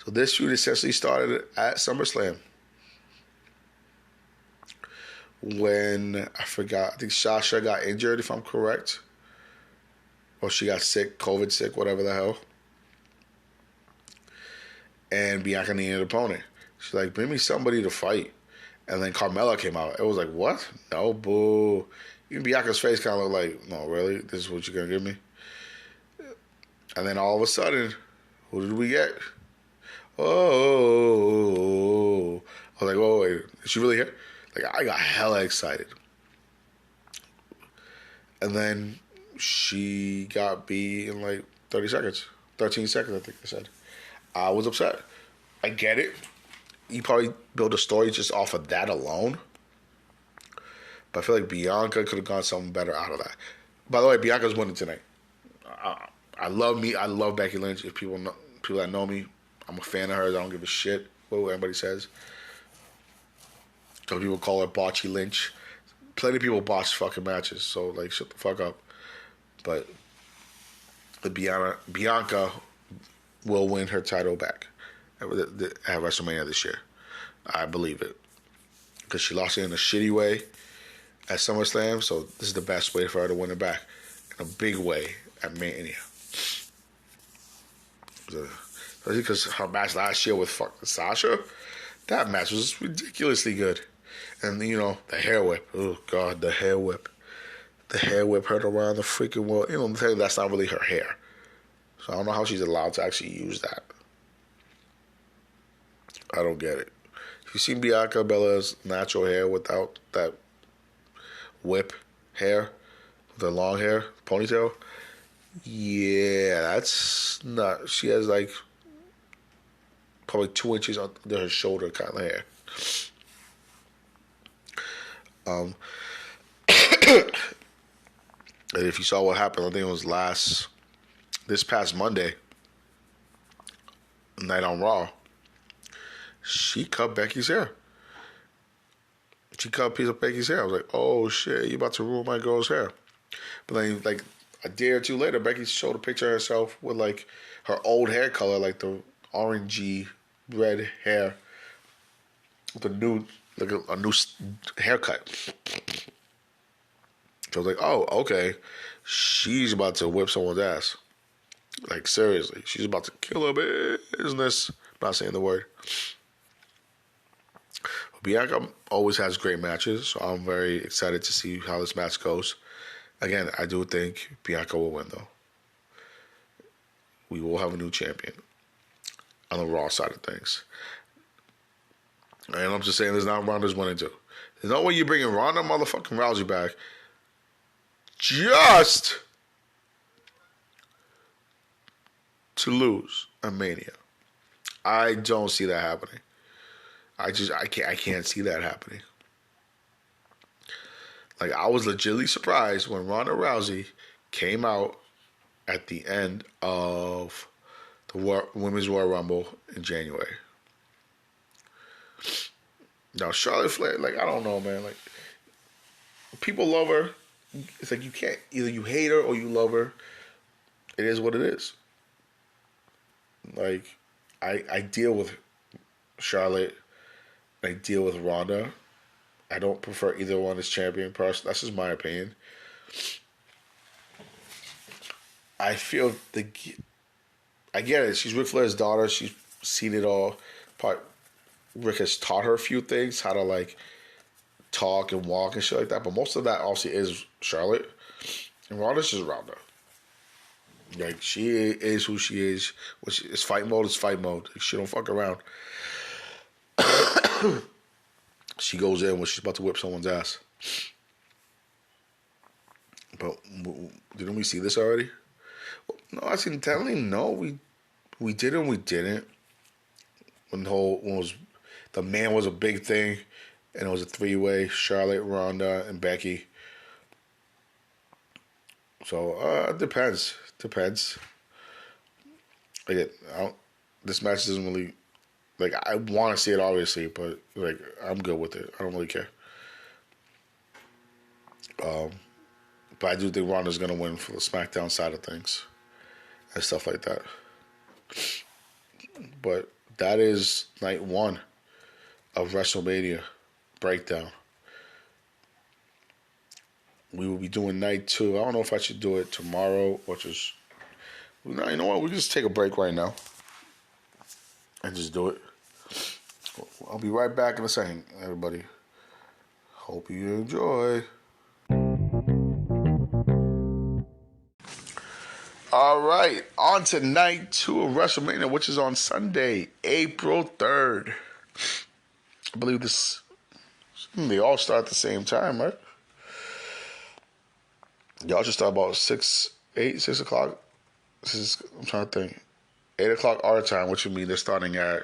So this feud essentially started at SummerSlam. When, I think Sasha got injured, if I'm correct. Well, she got sick, COVID sick, whatever the hell. And Bianca needed an opponent. She's like, bring me somebody to fight. And then Carmella came out. It was like, what? No, boo. Even Bianca's face kind of looked like, no, really? This is what you're going to give me? And then all of a sudden, who did we get? Oh. I was like, whoa, wait. Is she really here? Like, I got hella excited. And then she got beat in like 30 seconds. 13 seconds, I think I said. I was upset. I get it. You probably build a story just off of that alone. But I feel like Bianca could have gone something better out of that. By the way, Bianca's winning tonight. I love Becky Lynch. If people that know me, I'm a fan of hers. I don't give a shit what anybody says. Some people call her Botchy Lynch. Plenty of people botch fucking matches, so like shut the fuck up. But Bianca will win her title back at WrestleMania this year. I believe it. Because she lost it in a shitty way at SummerSlam, so this is the best way for her to win it back. In a big way at Mania. Especially because her match last year with fucking Sasha, that match was ridiculously good. And, you know, the hair whip. Oh, God, the hair whip. The hair whip her around the freaking world. You know, I'm telling you, that's not really her hair. So I don't know how she's allowed to actually use that. I don't get it. You seen Bianca Belair's natural hair without that whip hair? The long hair, ponytail? Yeah, that's not... She has like probably 2 inches under her shoulder kind of hair. And if you saw what happened, I think it was this past Monday night on Raw, she cut Becky's hair. She cut a piece of Becky's hair. I was like, oh shit, you about to ruin my girl's hair. But then like a day or two later, Becky showed a picture of herself with like her old hair color, like the orangey red hair with a new haircut. So I was like, oh, okay. She's about to whip someone's ass. Like, seriously. She's about to kill her business. I'm not saying the word. Bianca always has great matches, so I'm very excited to see how this match goes. Again, I do think Bianca will win, though. We will have a new champion on the Raw side of things. And I'm just saying, there's not Ronda's winning too. There's no way you're bringing Ronda motherfucking Rousey back just to lose a Mania. I don't see that happening. I can't see that happening. Like, I was legitimately surprised when Ronda Rousey came out at the end of the Women's Royal Rumble in January. Now, Charlotte Flair, like, I don't know, man. Like, people love her. It's like you can't, either you hate her or you love her. It is what it is. Like, I deal with Charlotte. I deal with Ronda. I don't prefer either one as champion person. That's just my opinion. I feel I get it. She's Ric Flair's daughter. She's seen it all. Rick has taught her a few things, how to like talk and walk and shit like that. But most of that obviously is Charlotte. And Ronda's just Ronda. Like, she is who she is. When it's fight mode, it's fight mode. Like, she don't fuck around. She goes in when she's about to whip someone's ass. But didn't we see this already? Well, no, I seen technically no. We did and we didn't. When the man was a big thing, and it was a 3-way: Charlotte, Ronda, and Becky. So it depends. Like, this match doesn't really, like, I want to see it obviously, but like, I'm good with it. I don't really care. But I do think Ronda's gonna win for the SmackDown side of things and stuff like that. But that is night 1 of WrestleMania breakdown. we will be doing night 2. I don't know if I should do it tomorrow or just. No, you know what? We can just take a break right now and just do it. I'll be right back in a second, everybody. Hope you enjoy. All right, on to night 2 of WrestleMania, which is on Sunday, April 3rd. I believe they all start at the same time, right? Y'all should start about 6 o'clock. I'm trying to think. 8 o'clock our time, which would mean they're starting at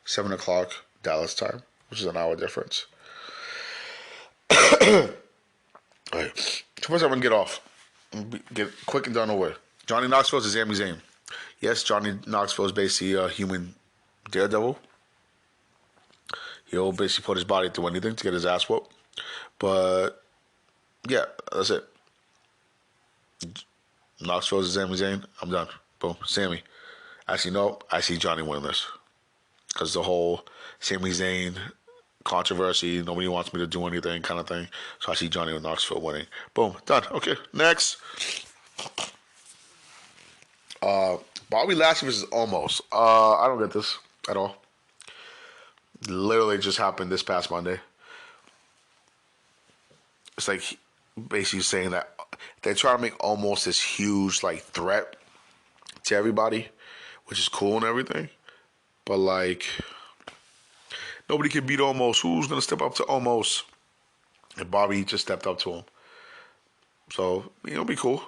7 o'clock Dallas time, which is an hour difference. All right. So first I'm going to get off. Get quick and done away. Johnny Knoxville is Sami Zayn. Yes, Johnny Knoxville is basically a human daredevil. He'll basically put his body through anything to get his ass whooped. But, yeah, that's it. Knoxville is Sami Zayn. I'm done. Boom. Sammy. Actually, no. I see Johnny winning this. Because the whole Sami Zayn controversy, nobody wants me to do anything kind of thing. So I see Johnny with Knoxville winning. Boom. Done. Okay. Next. Bobby Lashley versus Omos. I don't get this at all. Literally just happened this past Monday. It's like basically saying that they're trying to make Omos this huge like threat to everybody, which is cool and everything. But like nobody can beat Omos. Who's gonna step up to Omos? And Bobby just stepped up to him. So, it'll be cool.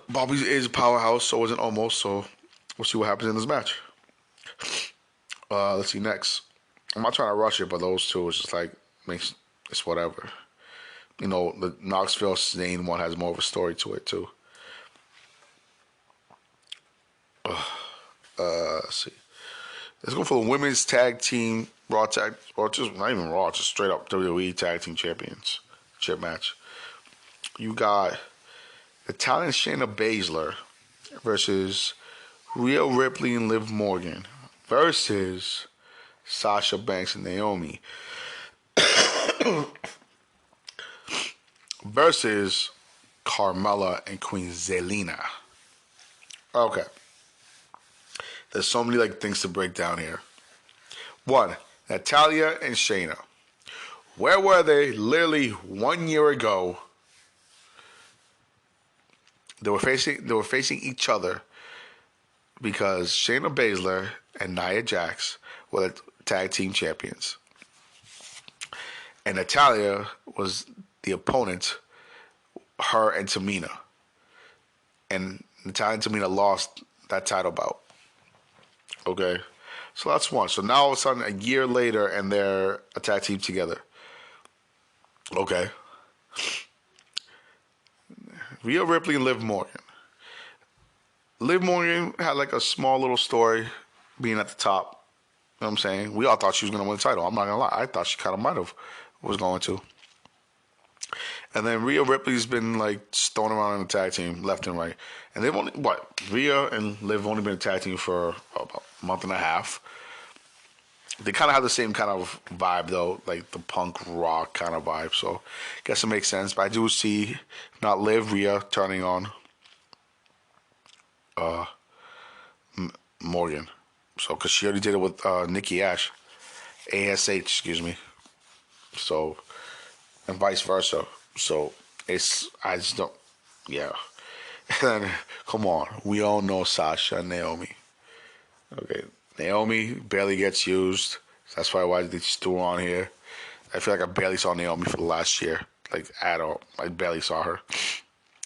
Bobby is a powerhouse, so isn't Omos, so we'll see what happens in this match. Let's see next. I'm not trying to rush it, but those two is just like it's whatever. The Knoxville Zayn one has more of a story to it too. Let's see. Let's go for the women's tag team Raw tag, or just not even Raw, just straight up WWE tag team championship match. You got Italian Shayna Baszler versus Rhea Ripley and Liv Morgan versus Sasha Banks and Naomi versus Carmella and Queen Zelina. Okay. There's so many things to break down here. 1, Natalya and Shayna. Where were they literally 1 year ago? They were facing each other because Shayna Baszler and Nia Jax were the tag team champions. And Natalya was the opponent, her and Tamina. And Natalya and Tamina lost that title bout. Okay? So that's one. So now all of a sudden, a year later, and they're a tag team together. Okay. Rhea Ripley and Liv Morgan. Liv Morgan had a small little story being at the top. You know what I'm saying? We all thought she was going to win the title. I'm not going to lie. I thought she kind of might have was going to. And then Rhea Ripley's been thrown around in the tag team left and right. And they've only, Rhea and Liv have only been a tag team for about a month and a half. They kind of have the same kind of vibe, though, like the punk rock kind of vibe. So, I guess it makes sense. But I do see not Liv, Rhea turning on Morgan. So, because she already did it with Nikki Ash. ASH, excuse me. So, and vice versa. So, I just don't, yeah. And come on. We all know Sasha and Naomi. Okay. Naomi barely gets used. That's why they just threw her on here. I feel like I barely saw Naomi for the last year. At all. I barely saw her.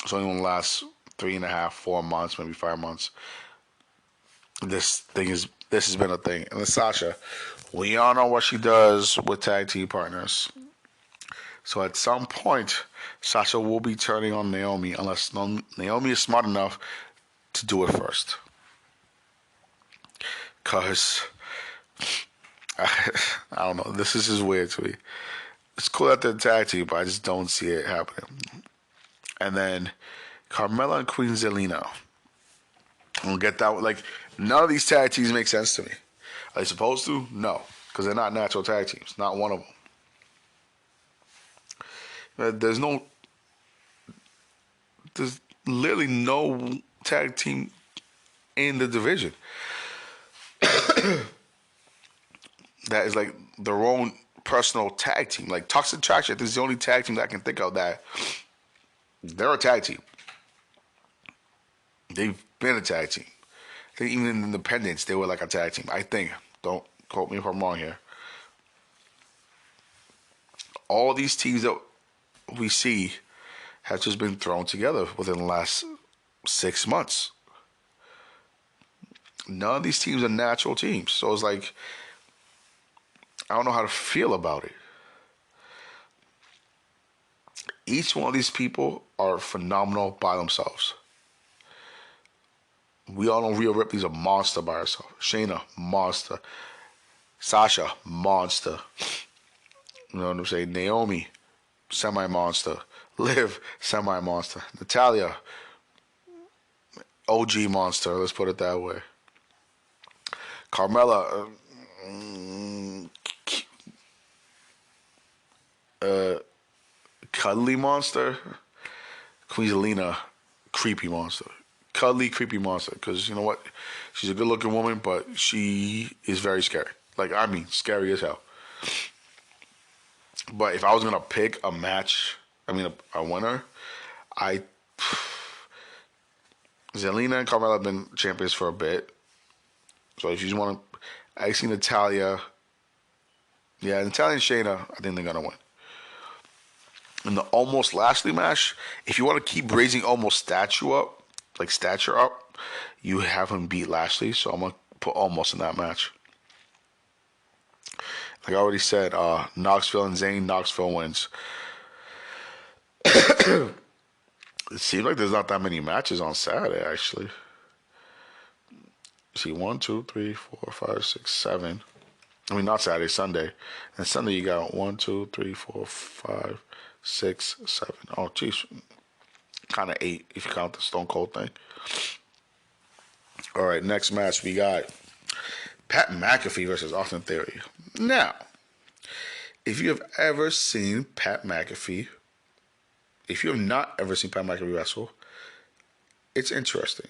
It's only in the last 3.5, 4 months, maybe 5 months. This has been a thing. And then Sasha, we all know what she does with tag team partners. So at some point, Sasha will be turning on Naomi unless Naomi is smart enough to do it first. Because, I don't know, this is just weird to me. It's cool that they're tag team, but I just don't see it happening. And then Carmella and Queen Zelina. I don't get that. None of these tag teams make sense to me. Are they supposed to? No. Because they're not natural tag teams. Not one of them. There's no, there's literally no tag team in the division that is like their own personal tag team. Like Toxic Attraction, I think is the only tag team that I can think of that they're a tag team. They've been a tag team. I think even in Independence, they were like a tag team. I think. Don't quote me if I'm wrong here. All these teams that we see have just been thrown together within the last 6 months. None of these teams are natural teams. So it's like, I don't know how to feel about it. Each one of these people are phenomenal by themselves. We all know Rhea Ripley's a monster by herself. Shayna, monster. Sasha, monster. You know what I'm saying? Naomi, semi-monster. Liv, semi-monster. Natalia, OG monster. Let's put it that way. Carmella, cuddly monster. Queen Zelina, creepy monster. Cuddly, creepy monster. Because you know what? She's a good looking woman, but she is very scary. Like, I mean, scary as hell. But if I was going to pick a match, I mean, a winner, I. Zelina and Carmella have been champions for a bit. So if you just want to. I see Natalia. Yeah, Natalia and Shayna, I think they're going to win. In the Almost Lashley match, if you want to keep raising Almost stature up, you have him beat Lashley. So I'm gonna put Almost in that match. Like I already said, Knoxville and Zayn. Knoxville wins. It seems like there's not that many matches on Saturday. Actually, see 1, 2, 3, 4, 5, 6, 7. I mean, not Saturday, Sunday. And Sunday you got 1, 2, 3, 4, 5, 6, 7. Oh, geez, kind of 8 if you count the Stone Cold thing. All right, next match we got Pat McAfee versus Austin Theory. Now, if you have ever seen Pat McAfee, if you have not ever seen Pat McAfee wrestle, it's interesting.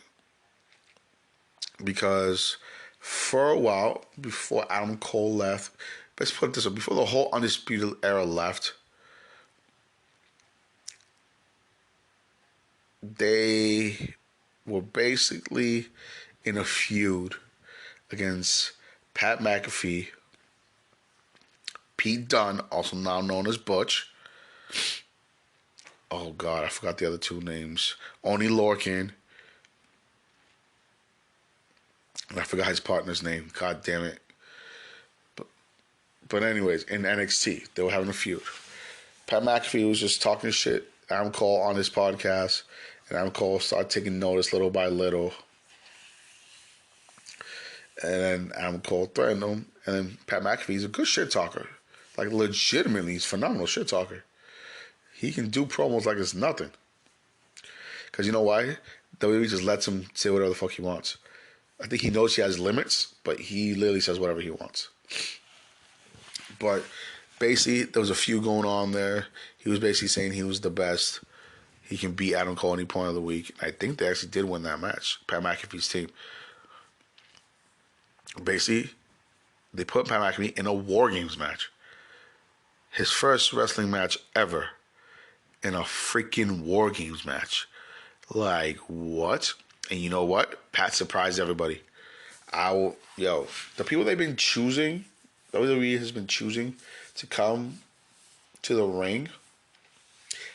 Because for a while, before Adam Cole left, let's put it this way, before the whole Undisputed Era left, they were basically in a feud against Pat McAfee, Pete Dunne, also now known as Butch. Oh God, I forgot the other two names. Oney Lorcan. And I forgot his partner's name. God damn it. But anyways, in NXT, they were having a feud. Pat McAfee was just talking shit. Adam Cole on his podcast. And Adam Cole started taking notice little by little. And then Adam Cole threatened him. And then Pat McAfee's a good shit talker. Like, legitimately, he's a phenomenal shit talker. He can do promos like it's nothing. Because you know why? WWE just lets him say whatever the fuck he wants. I think he knows he has limits, but he literally says whatever he wants. But basically, there was a few going on there. He was basically saying he was the best. He can beat Adam Cole any point of the week. I think they actually did win that match, Pat McAfee's team. Basically, they put Pat McAfee in a War Games match. His first wrestling match ever in a freaking War Games match. Like, what? And you know what? Pat surprised everybody. The people they've been choosing, WWE has been choosing to come to the ring,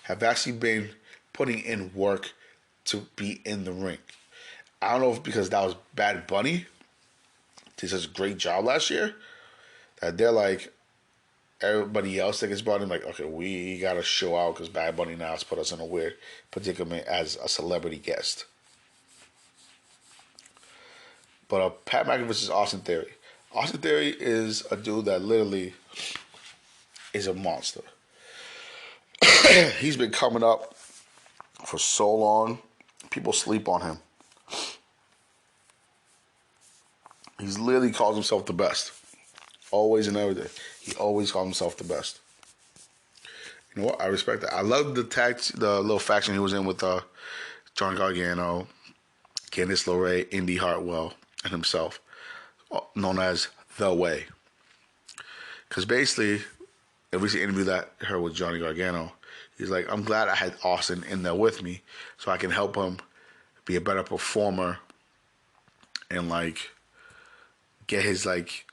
have actually been putting in work to be in the ring. I don't know if because that was Bad Bunny did such a great job last year that they're like, everybody else that gets brought in, like, okay, we got to show out because Bad Bunny now has put us in a weird predicament as a celebrity guest. But Pat McAfee versus Austin Theory. Austin Theory is a dude that literally is a monster. He's been coming up for so long. People sleep on him. He's literally calls himself the best. Always and every day. He always calls himself the best. You know what? I respect that. I love the little faction he was in with John Gargano, Candice LeRae, Indy Hartwell, and himself, known as The Way. Because basically, a recent interview that I heard with Johnny Gargano, he's like, I'm glad I had Austin in there with me so I can help him be a better performer and like get his like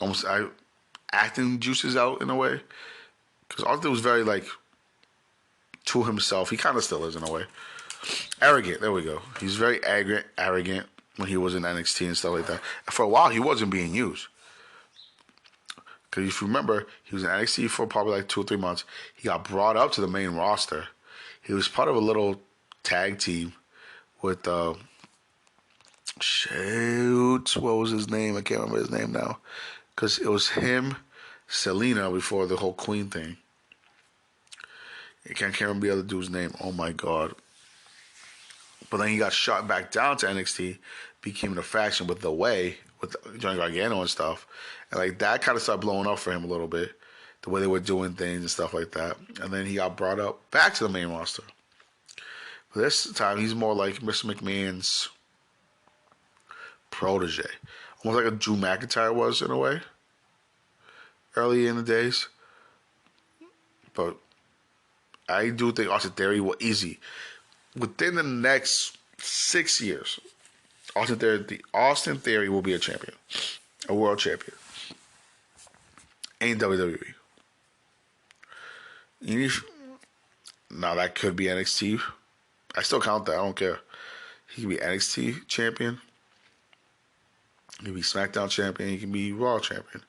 almost acting juices out in a way. Because Austin was very like to himself. He kind of still is in a way. Arrogant. There we go. He's very arrogant when he was in NXT and stuff like that. And for a while, he wasn't being used. Because if you remember, he was in NXT for probably like 2 or 3 months. He got brought up to the main roster. He was part of a little tag team with shoot, what was his name? I can't remember his name now. Because it was him, Selena before the whole Queen thing. I can't remember the other dude's name. Oh my god. But then he got shot back down to NXT, became in a faction with The Way, with Johnny Gargano and stuff. And like that kind of started blowing up for him a little bit. The way they were doing things and stuff like that. And then he got brought up back to the main roster. But this time he's more like Mr. McMahon's protege. Almost like a Drew McIntyre was in a way. Early in the days. But I do think Austin Theory will easy. Within the next 6 years, Austin Theory will be a champion. A world champion. In WWE. Now that could be NXT. I still count that. I don't care. He can be NXT champion. He can be SmackDown champion. He can be Raw champion.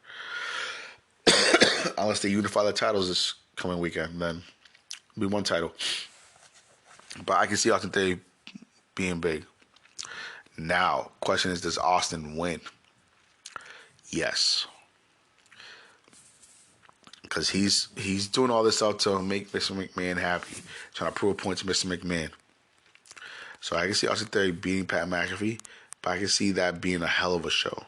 Unless they unify the titles this coming weekend, then it'll be one title. But I can see Austin Theory being big. Now, question is, does Austin win? Yes. Because he's doing all this stuff to make Mr. McMahon happy. Trying to prove a point to Mr. McMahon. So I can see Austin Theory beating Pat McAfee, but I can see that being a hell of a show.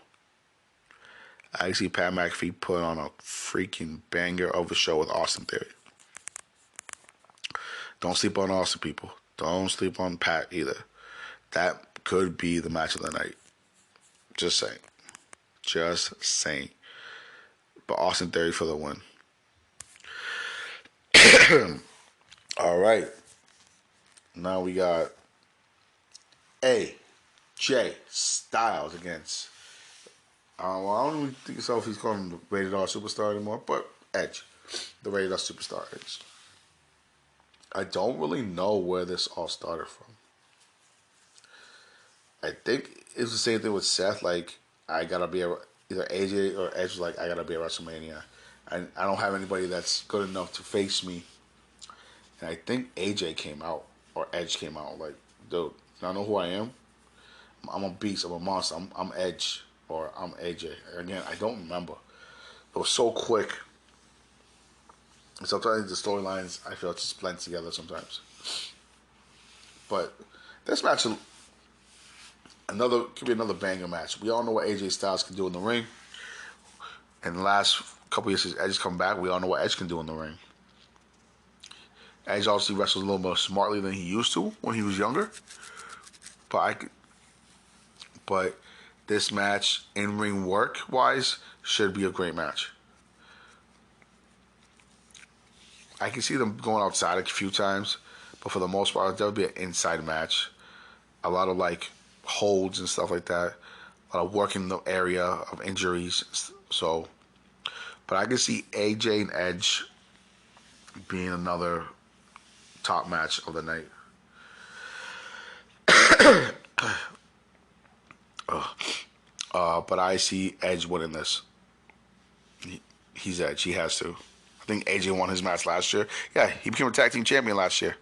I can see Pat McAfee put on a freaking banger of a show with Austin Theory. Don't sleep on Austin, people. Don't sleep on Pat either. That could be the match of the night. Just saying. Just saying. But Austin Theory for the win. All right. Now we got AJ Styles against. Well, I don't even think so if he's calling him the Rated R Superstar anymore, but Edge, the Rated R Superstar Edge. I don't really know where this all started from. I think it's the same thing with Seth. Like, I gotta be either AJ or Edge was like, I gotta be at WrestleMania. I don't have anybody that's good enough to face me. And I think AJ came out, or Edge came out, like, dude, I know who I am. I'm a beast, I'm a monster, I'm Edge, or I'm AJ. Again, I don't remember. It was so quick. And sometimes the storylines, I feel, just blend together sometimes. But this match, could be another banger match. We all know what AJ Styles can do in the ring. In the last couple years since Edge's come back, we all know what Edge can do in the ring. Edge obviously wrestles a little more smartly than he used to when he was younger. But this match, in-ring work-wise, should be a great match. I can see them going outside a few times, but for the most part, there'll be an inside match. A lot of like holds and stuff like that. A lot of work in the area of injuries. So, but I can see AJ and Edge being another top match of the night. But I see Edge winning this. He's Edge. He has to. I think AJ won his match last year. Yeah, he became a tag team champion last year.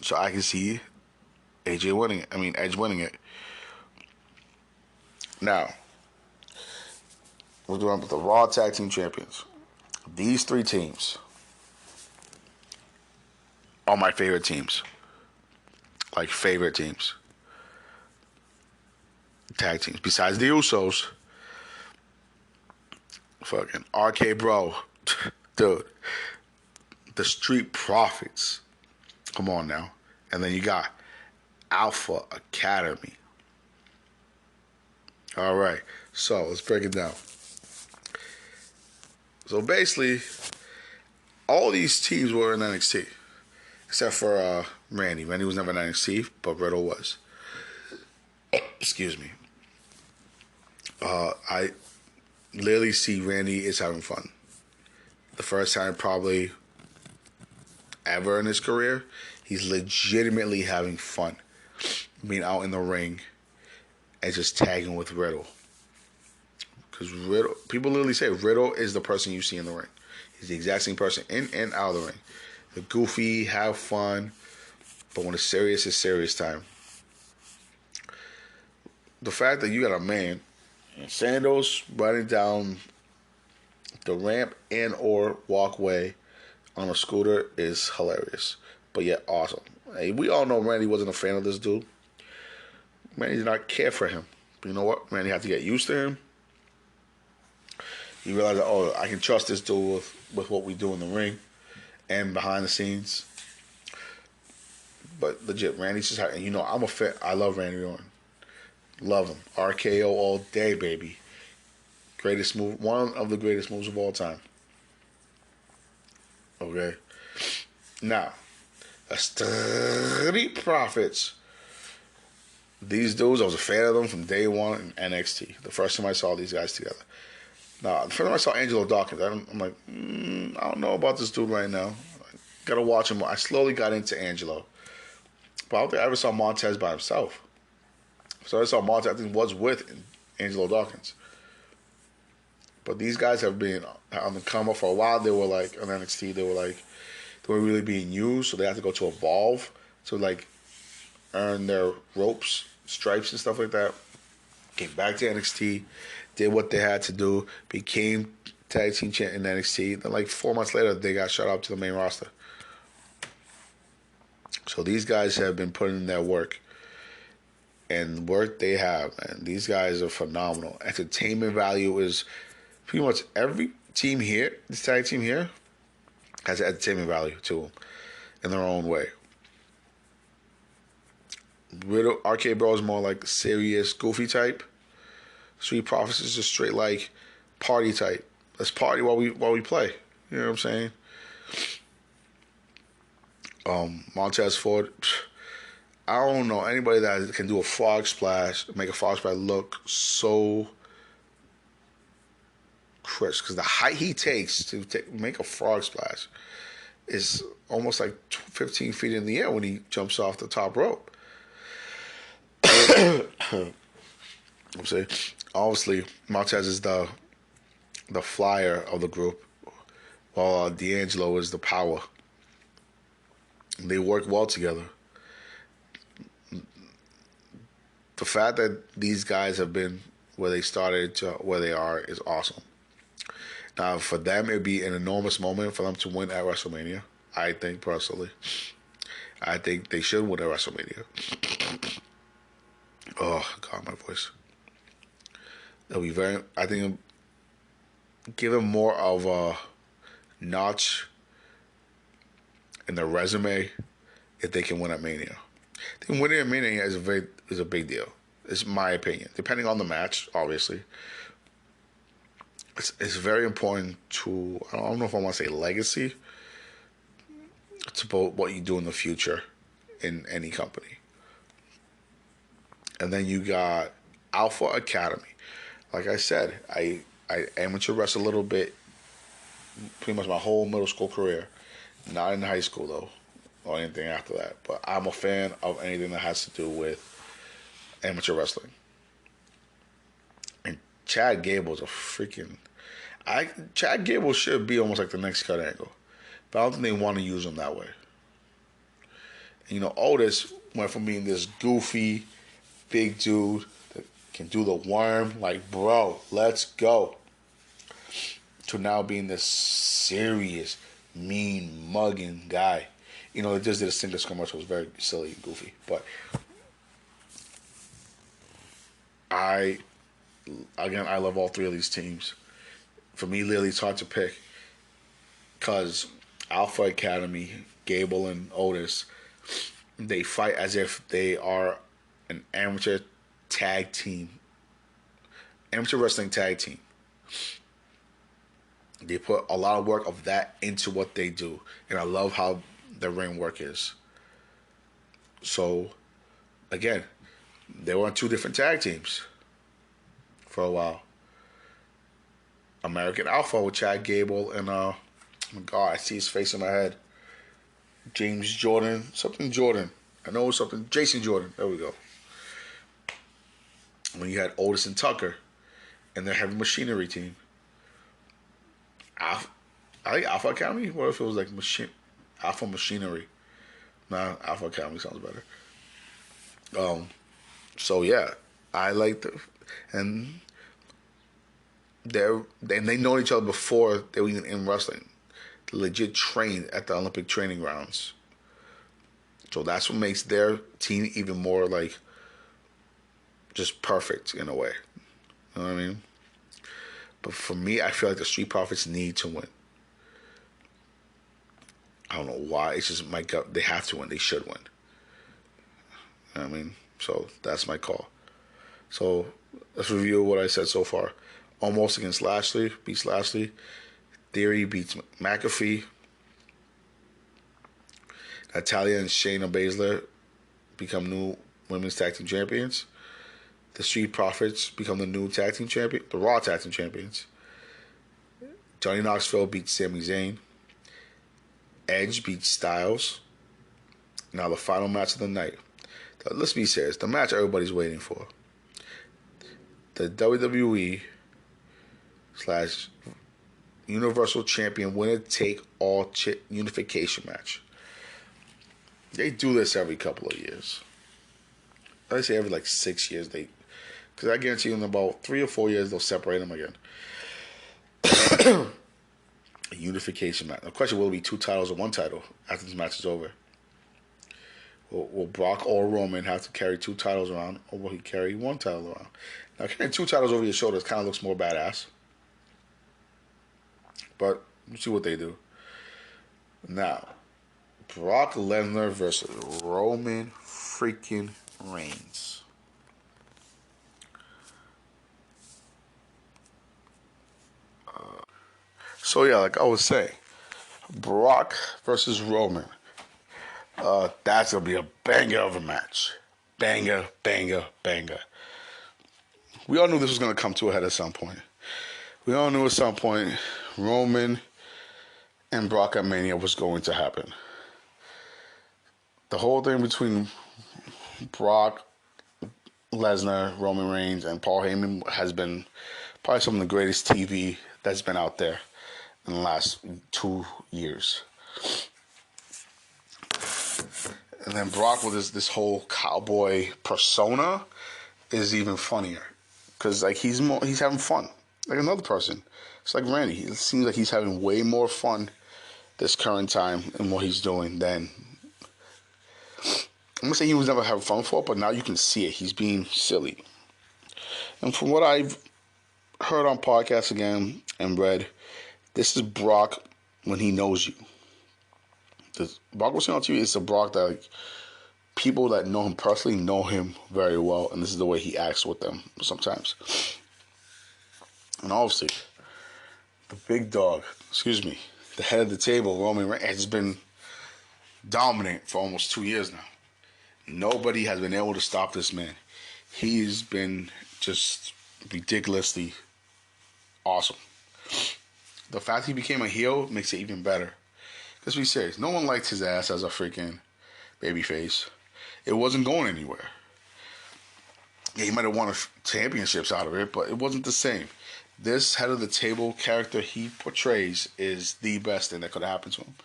So I can see Edge winning it. Now, we're doing with the Raw Tag Team Champions. These 3 teams are my favorite teams. Like, favorite teams. Tag teams. Besides the Usos, fucking RK Bro Dude, the Street Profits. Come on now. And then you got Alpha Academy. All right. So let's break it down. So basically, all these teams were in NXT. Except for Randy. Randy was never in NXT, but Riddle was. Excuse me. I literally see Randy is having fun. The first time probably ever in his career, he's legitimately having fun. Being out in the ring and just tagging with Riddle. Because Riddle, people literally say Riddle is the person you see in the ring. He's the exact same person in and out of the ring. The goofy, have fun, but when it's serious time. The fact that you got a man in sandals riding down the ramp and or walkway on a scooter is hilarious, but yet awesome. Hey, we all know Randy wasn't a fan of this dude. Randy did not care for him. But you know what? Randy had to get used to him. He realized that, oh, I can trust this dude with what we do in the ring and behind the scenes. But legit, Randy's just, and you know, I'm a fan. I love Randy Orton. Love him. RKO all day, baby. Greatest move, one of the greatest moves of all time. Okay. Now, the Street Profits. These dudes, I was a fan of them from day one in NXT. The first time I saw these guys together. Now, the first time I saw Angelo Dawkins, I'm like, I don't know about this dude right now. I gotta watch him. I slowly got into Angelo. But I don't think I ever saw Montez by himself. So I saw Montez, I think, was with Angelo Dawkins. But these guys have been on the come up for a while. They were like, on NXT, they were really being used. So they had to go to Evolve to like earn their ropes, stripes and stuff like that. Came back to NXT, did what they had to do, became tag team champ in NXT. Then like 4 months later, they got shut up to the main roster. So these guys have been putting in their work. And work they have, and these guys are phenomenal. Entertainment value is pretty much every team here, this tag team here, has an entertainment value to them in their own way. Riddle, RK Bro is more like serious, goofy type. Street Profits is just straight like party type. Let's party while we play. You know what I'm saying? Montez Ford. I don't know anybody that can do a frog splash, make a frog splash look so crisp. Because the height he takes to make a frog splash is almost like 15 feet in the air when he jumps off the top rope. I'm saying, obviously, Montez is the flyer of the group, while D'Angelo is the power. They work well together. The fact that these guys have been where they started to where they are is awesome. Now, for them, it'd be an enormous moment for them to win at WrestleMania. I think, personally. I think they should win at WrestleMania. Oh, God, my voice. It'll be very, I think, give them more of a notch in their resume if they can win at Mania. I think winning at Mania is a big deal. It's my opinion. Depending on the match, obviously. It's very important to, I don't know if I want to say legacy. It's about what you do in the future in any company. And then you got Alpha Academy. Like I said, I amateur wrestled a little bit, pretty much my whole middle school career. Not in high school, though, or anything after that. But I'm a fan of anything that has to do with amateur wrestling. And Chad Gable's a freaking... Chad Gable should be almost like the next Kurt Angle. But I don't think they want to use him that way. And, you know, Otis went from being this goofy, big dude that can do the worm, like, bro, let's go, to now being this serious, mean, mugging guy. You know, they just did a singles commercial. It was very silly and goofy. But I love all three of these teams. For me, literally, it's hard to pick. because Alpha Academy, Gable and Otis, they fight as if they are an tag team, amateur wrestling tag team. They put a lot of work of that into what they do, and I love how the ring work is. So, again, they were on two different tag teams for a while. American Alpha with Chad Gable and oh my God, I see his face in my head. James Jordan, something Jordan. I know it's something Jason Jordan. There we go. When you had Otis and Tucker and their heavy machinery team. Alpha, I think Alpha Academy. What if it was like Alpha Machinery? Nah, Alpha Academy sounds better. So yeah, I like the and they know each other before they were even in wrestling. They legit trained at the Olympic training grounds. So that's what makes their team even more like just perfect in a way. You know what I mean? But for me, I feel like the Street Profits need to win. I don't know why. It's just my gut. They have to win. They should win. You know what I mean? So that's my call. So let's review what I said so far. Almost against Lashley, beats Lashley. Theory beats McAfee. Natalia and Shayna Baszler become new women's tag team champions. The Street Profits become the new tag team champion, the Raw tag team champions. Johnny Knoxville beats Sami Zayn. Edge beats Styles. Now the final match of the night. Let's be serious. The match everybody's waiting for. The WWE / Universal Champion winner take all unification match. They do this every couple of years. I say every like 6 years. Because I guarantee you in about 3 or 4 years they'll separate them again. A unification match. The question will be 2 titles or 1 title after this match is over. Will Brock or Roman have to carry 2 titles around, or will he carry 1 title around? Now, carrying 2 titles over your shoulders kind of looks more badass. But we'll see what they do. Now, Brock Lesnar versus Roman freaking Reigns. So yeah, like I was saying, Brock versus Roman. That's gonna be a banger of a match. Banger, banger, banger. We all knew this was gonna come to a head at some point. We all knew at some point Roman and Brock at Mania was going to happen. The whole thing between Brock Lesnar, Roman Reigns, and Paul Heyman has been probably some of the greatest TV that's been out there in the last 2 years. And then Brock with this whole cowboy persona is even funnier because like he's having fun like another person. It's like Randy. It seems like he's having way more fun this current time in what he's doing than I'm gonna say he was never having fun before, but now you can see it. He's being silly. And from what I've heard on podcasts again and read, this is Brock when he knows you. Brock was on TV. It's a Brock that like, people that know him personally know him very well, and this is the way he acts with them sometimes. And obviously, the big dog, the head of the table, Roman Reigns, has been dominant for almost 2 years now. Nobody has been able to stop this man. He's been just ridiculously awesome. The fact he became a heel makes it even better. Let's be serious. No one liked his ass as a freaking babyface. It wasn't going anywhere. Yeah, he might have won championships out of it, but it wasn't the same. This head of the table character he portrays is the best thing that could happen to him.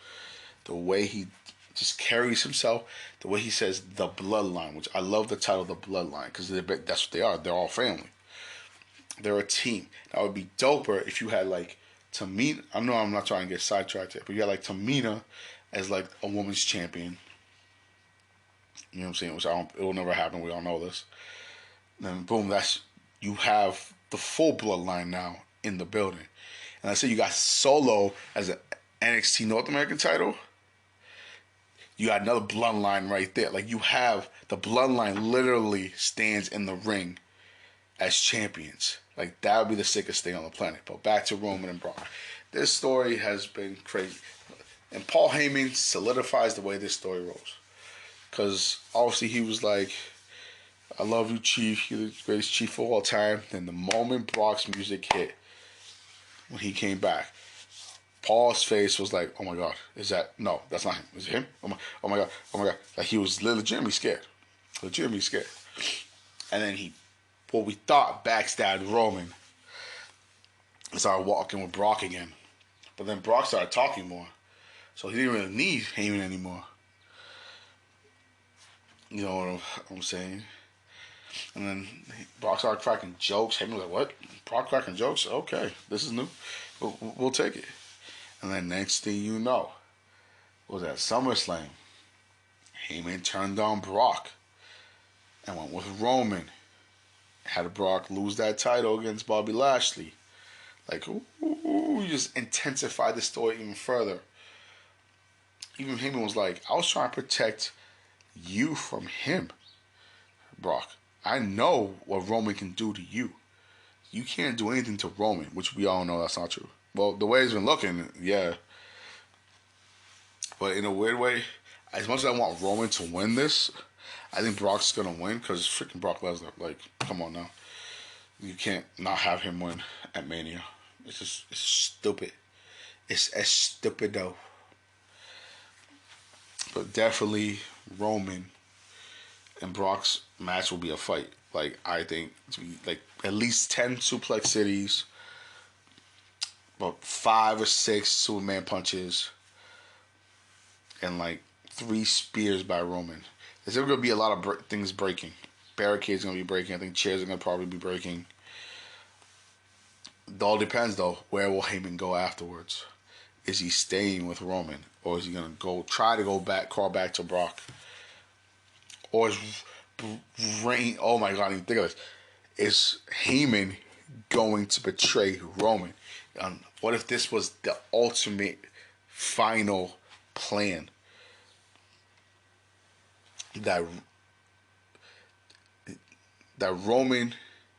The way he just carries himself, the way he says the bloodline, which I love the title the bloodline because that's what they are. They're all family. They're a team. That would be doper if you had like Tamina. I know I'm not trying to get sidetracked here, but you got like Tamina as like a woman's champion. You know what I'm saying? Which it will never happen. We all know this. Then boom, you have the full bloodline now in the building. And I say you got Solo as NXT North American title, you got another bloodline right there. Like, you have the bloodline literally stands in the ring as champions. Like, that would be the sickest thing on the planet. But back to Roman and Brock. This story has been crazy. And Paul Heyman solidifies the way this story rolls. Because obviously he was like, I love you, Chief. You're the greatest Chief of all time. Then the moment Brock's music hit, when he came back, Paul's face was like, oh my God, is that, no, that's not him. Is it him? Oh my God, oh my God. Like, he was legitimately scared. Legitimately scared. And then what we thought backstabbed Roman, started walking with Brock again. But then Brock started talking more. So he didn't really need Heyman anymore. You know what I'm saying? And then Brock started cracking jokes. Heyman was like, what? Brock cracking jokes? Okay, this is new. We'll take it. And then next thing you know, was at SummerSlam, Heyman turned on Brock and went with Roman. Had Brock lose that title against Bobby Lashley. Like, you just intensified the story even further. Even Heyman was like, I was trying to protect you from him, Brock. I know what Roman can do to you. You can't do anything to Roman, which we all know that's not true. Well, the way it's been looking, yeah. But in a weird way, as much as I want Roman to win this, I think Brock's going to win because it's freaking Brock Lesnar. Like, come on now. You can't not have him win at Mania. It's stupid. It's stupido. But definitely Roman and Brock's match will be a fight. Like, I think to be like at least 10 suplex cities, about 5 or 6 Superman punches, and like 3 spears by Roman. There's going to be a lot of things breaking. Barricades going to be breaking. I think chairs are going to probably be breaking. It all depends though. Where will Heyman go afterwards? Is he staying with Roman, or is he going to try to crawl back to Brock? Or is Reign? Oh my God! I didn't think of this. Is Heyman going to betray Roman? What if this was the ultimate final plan? That Roman,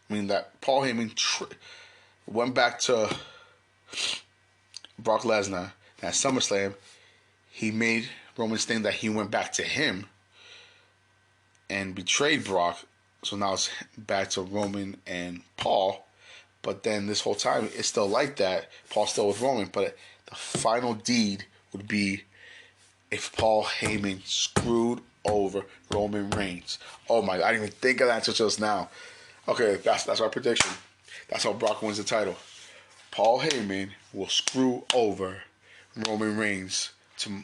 that Paul Heyman went back to Brock Lesnar at SummerSlam. He made Roman think that he went back to him and betrayed Brock. So now it's back to Roman and Paul. But then this whole time, it's still like that. Paul's still with Roman. But the final deed would be if Paul Heyman screwed over Roman Reigns. Oh my God, I didn't even think of that until just now. Okay, that's our prediction. That's how Brock wins the title. Paul Heyman will screw over Roman Reigns to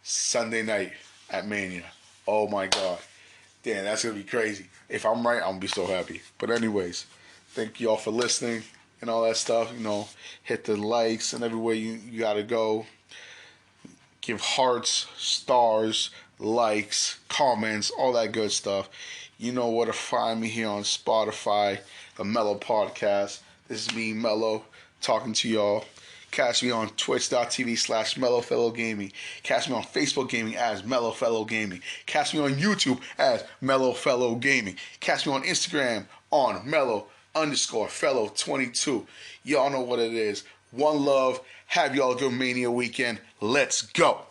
Sunday night at Mania. Oh my God. Damn, that's going to be crazy. If I'm right, I'm going to be so happy. But anyways, thank you all for listening and all that stuff. Hit the likes and everywhere you got to go. Give hearts, stars, likes, comments, all that good stuff. You know where to find me here on Spotify, the Mellow Podcast. This is me, Mellow, talking to y'all. Catch me on twitch.tv/MellowFellowGaming. Catch me on Facebook Gaming as MellowFellow Gaming. Catch me on YouTube as MellowFellow Gaming. Catch me on Instagram on Mellow_Fellow22. Y'all know what it is. One love. Have y'all a good Mania weekend. Let's go.